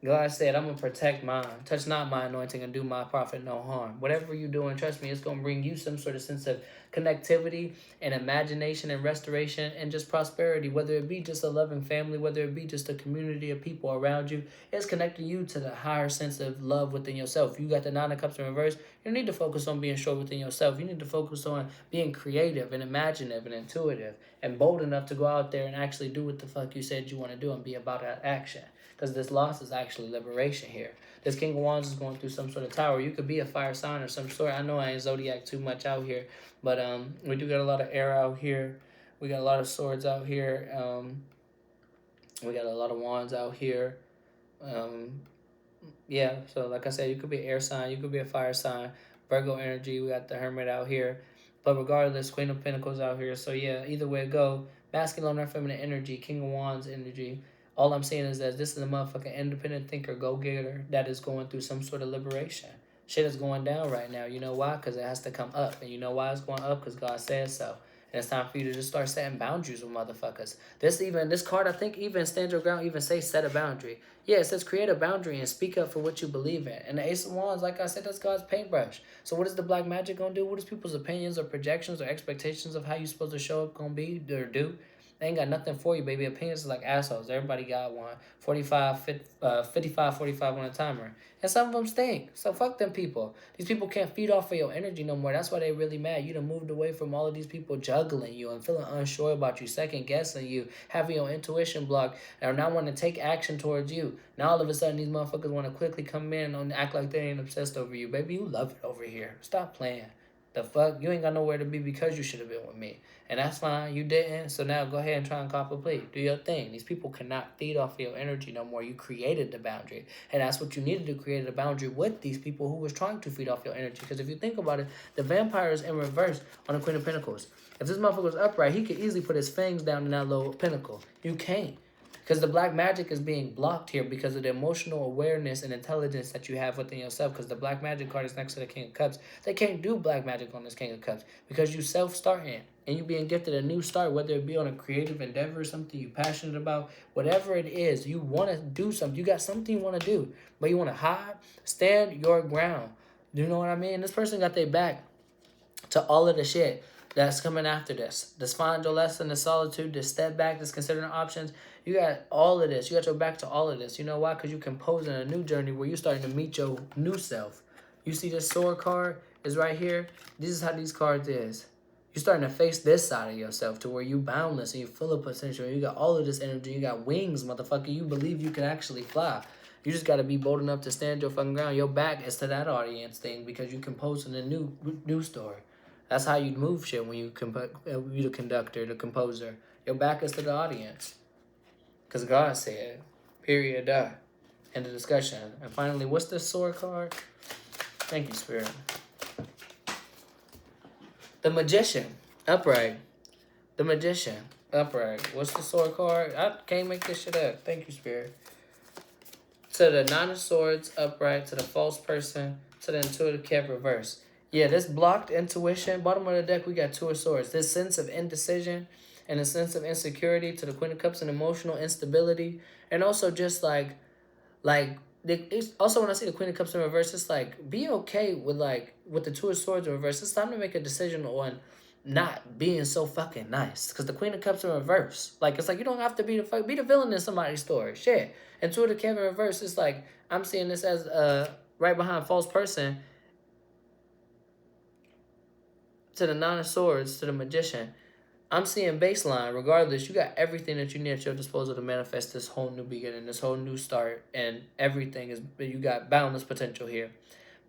God said, I'm going to protect mine. Touch not my anointing and do my prophet no harm. Whatever you're doing, trust me, it's going to bring you some sort of sense of connectivity and imagination and restoration and just prosperity, whether it be just a loving family, whether it be just a community of people around you. It's connecting you to the higher sense of love within yourself. You got the Nine of Cups in reverse. You need to focus on being sure within yourself. You need to focus on being creative and imaginative and intuitive and bold enough to go out there and actually do what the fuck you said you want to do and be about that action. Because this loss is actually liberation here. This King of Wands is going through some sort of tower. You could be a fire sign or some sort. I know I ain't zodiac too much out here, but we do got a lot of air out here. We got a lot of swords out here. We got a lot of wands out here. Yeah, so like I said, you could be an air sign. You could be a fire sign. Virgo energy. We got the Hermit out here. But regardless, Queen of Pentacles out here. So yeah, either way it go, masculine or feminine energy, King of Wands energy. All I'm saying is that this is a motherfucking independent thinker, go-getter that is going through some sort of liberation. Shit is going down right now. You know why? Because it has to come up. And you know why it's going up? Because God says so. And it's time for you to just start setting boundaries with motherfuckers. This card, I think, even stand your ground, even say set a boundary. Yeah, it says create a boundary and speak up for what you believe in. And the Ace of Wands, like I said, that's God's paintbrush. So what is the black magic going to do? What is people's opinions or projections or expectations of how you supposed to show up going to be or do? They ain't got nothing for you, baby. Opinions is like assholes. Everybody got one. 55, 45 on a timer. And some of them stink. So fuck them people. These people can't feed off of your energy no more. That's why they really mad. You done moved away from all of these people juggling you and feeling unsure about you, second guessing you, having your intuition blocked, and now want to take action towards you. Now all of a sudden these motherfuckers want to quickly come in and act like they ain't obsessed over you. Baby, you love it over here. Stop playing. The fuck? You ain't got nowhere to be because you should have been with me. And that's fine. You didn't. So now go ahead and try and cop a plea. Do your thing. These people cannot feed off of your energy no more. You created the boundary. And that's what you needed to create a boundary with these people who was trying to feed off your energy. Because if you think about it, the vampire is in reverse on the Queen of Pentacles. If this motherfucker was upright, he could easily put his fangs down in that low pentacle. You can't. Because the black magic is being blocked here because of the emotional awareness and intelligence that you have within yourself. Because the black magic card is next to the King of Cups. They can't do black magic on this King of Cups because you self-starting and you being gifted a new start, whether it be on a creative endeavor, something you're passionate about, whatever it is, you want to do something. You got something you want to do, but you want to hide, stand your ground. You know what I mean? This person got their back to all of the shit that's coming after this. This find your lesson, this solitude, this step back, this considering options. You got all of this. You got your back to all of this. You know why? Because you composing a new journey where you're starting to meet your new self. You see this sword card is right here. This is how these cards is. You're starting to face this side of yourself to where you boundless and you're full of potential. You got all of this energy. You got wings, motherfucker. You believe you can actually fly. You just got to be bold enough to stand your fucking ground. Your back is to that audience thing because you composing a new story. That's how you move shit when you the conductor, the composer. Your back is to the audience. Because God said, period, end of discussion. And finally, what's this sword card? Thank you, Spirit. The Magician, upright. The Magician, upright. What's the sword card? I can't make this shit up. Thank you, Spirit. To the Nine of Swords, upright. To the False Person. To the Intuitive Cat, reverse. Yeah, this blocked intuition. Bottom of the deck, we got Two of Swords. This sense of indecision and a sense of insecurity to the Queen of Cups and emotional instability. And also just it's also when I see the Queen of Cups in reverse, it's like, be okay with the Two of Swords in reverse. It's time to make a decision on not being so fucking nice. Because the Queen of Cups in reverse. It's like you don't have to be the villain in somebody's story. Shit. And Two of the Cat in reverse, it's like, I'm seeing this as right behind False Person. To the Nine of Swords, to the Magician. I'm seeing baseline. Regardless, you got everything that you need at your disposal to manifest this whole new beginning, this whole new start, and everything is, you got boundless potential here.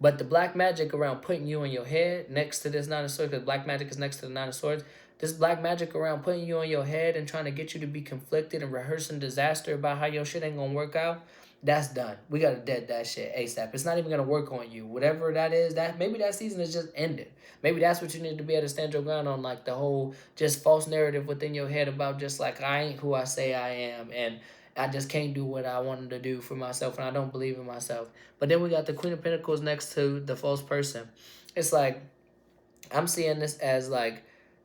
But the black magic around putting you in your head next to this Nine of Swords, because black magic is next to the Nine of Swords, this black magic around putting you on your head and trying to get you to be conflicted and rehearsing disaster about how your shit ain't gonna work out, that's done. We gotta dead that shit ASAP. It's not even gonna work on you. Whatever that is, that maybe that season is just ended. Maybe that's what you need to be able to stand your ground on, the whole just false narrative within your head about just I ain't who I say I am, and I just can't do what I wanted to do for myself, and I don't believe in myself. But then we got the Queen of Pentacles next to the False Person. It's like, I'm seeing this as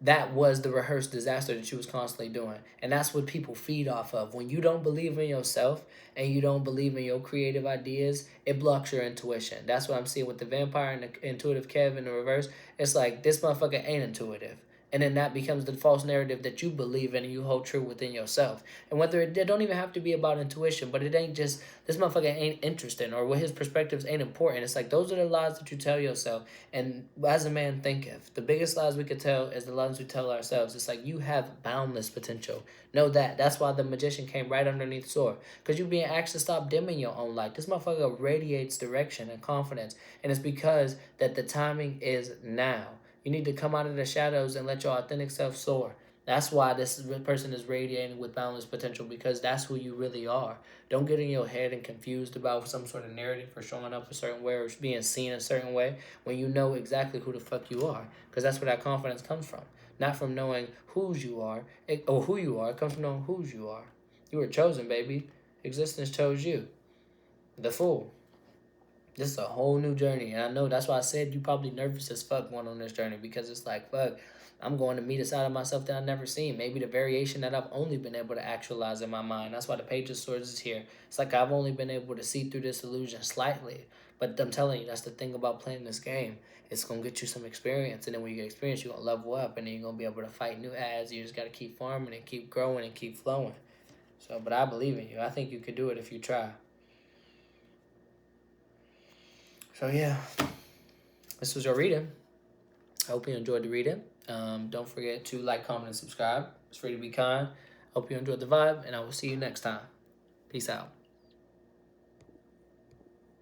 that was the rehearsed disaster that you was constantly doing. And that's what people feed off of. When you don't believe in yourself and you don't believe in your creative ideas, it blocks your intuition. That's what I'm seeing with the vampire and the intuitive Kev in the reverse. It's like, this motherfucker ain't intuitive. And then that becomes the false narrative that you believe in and you hold true within yourself. And whether it don't even have to be about intuition, but it ain't just, this motherfucker ain't interesting or what his perspectives ain't important. It's like, those are the lies that you tell yourself. And as a man thinketh, the biggest lies we could tell is the lies we tell ourselves. It's like, you have boundless potential. Know that. That's why the magician came right underneath Sora. Because you being asked to stop dimming your own light. This motherfucker radiates direction and confidence. And it's because that the timing is now. You need to come out of the shadows and let your authentic self soar. That's why this person is radiating with boundless potential, because that's who you really are. Don't get in your head and confused about some sort of narrative for showing up a certain way or being seen a certain way when you know exactly who the fuck you are. Because that's where that confidence comes from. Not from knowing whose you are or who you are. It comes from knowing whose you are. You were chosen, baby. Existence chose you. The fool. This is a whole new journey. And I know that's why I said you probably nervous as fuck going on this journey, because it's like, fuck, I'm going to meet a side of myself that I've never seen. Maybe the variation that I've only been able to actualize in my mind. That's why the Page of Swords is here. It's like I've only been able to see through this illusion slightly. But I'm telling you, that's the thing about playing this game. It's going to get you some experience. And then when you get experience, you're going to level up. And then you're going to be able to fight new ads. You just got to keep farming and keep growing and keep flowing. So, but I believe in you. I think you could do it if you try. So yeah, this was your reading. I hope you enjoyed the reading. Don't forget to like, comment, and subscribe. It's free to be kind. Hope you enjoyed the vibe, and I will see you next time. Peace out.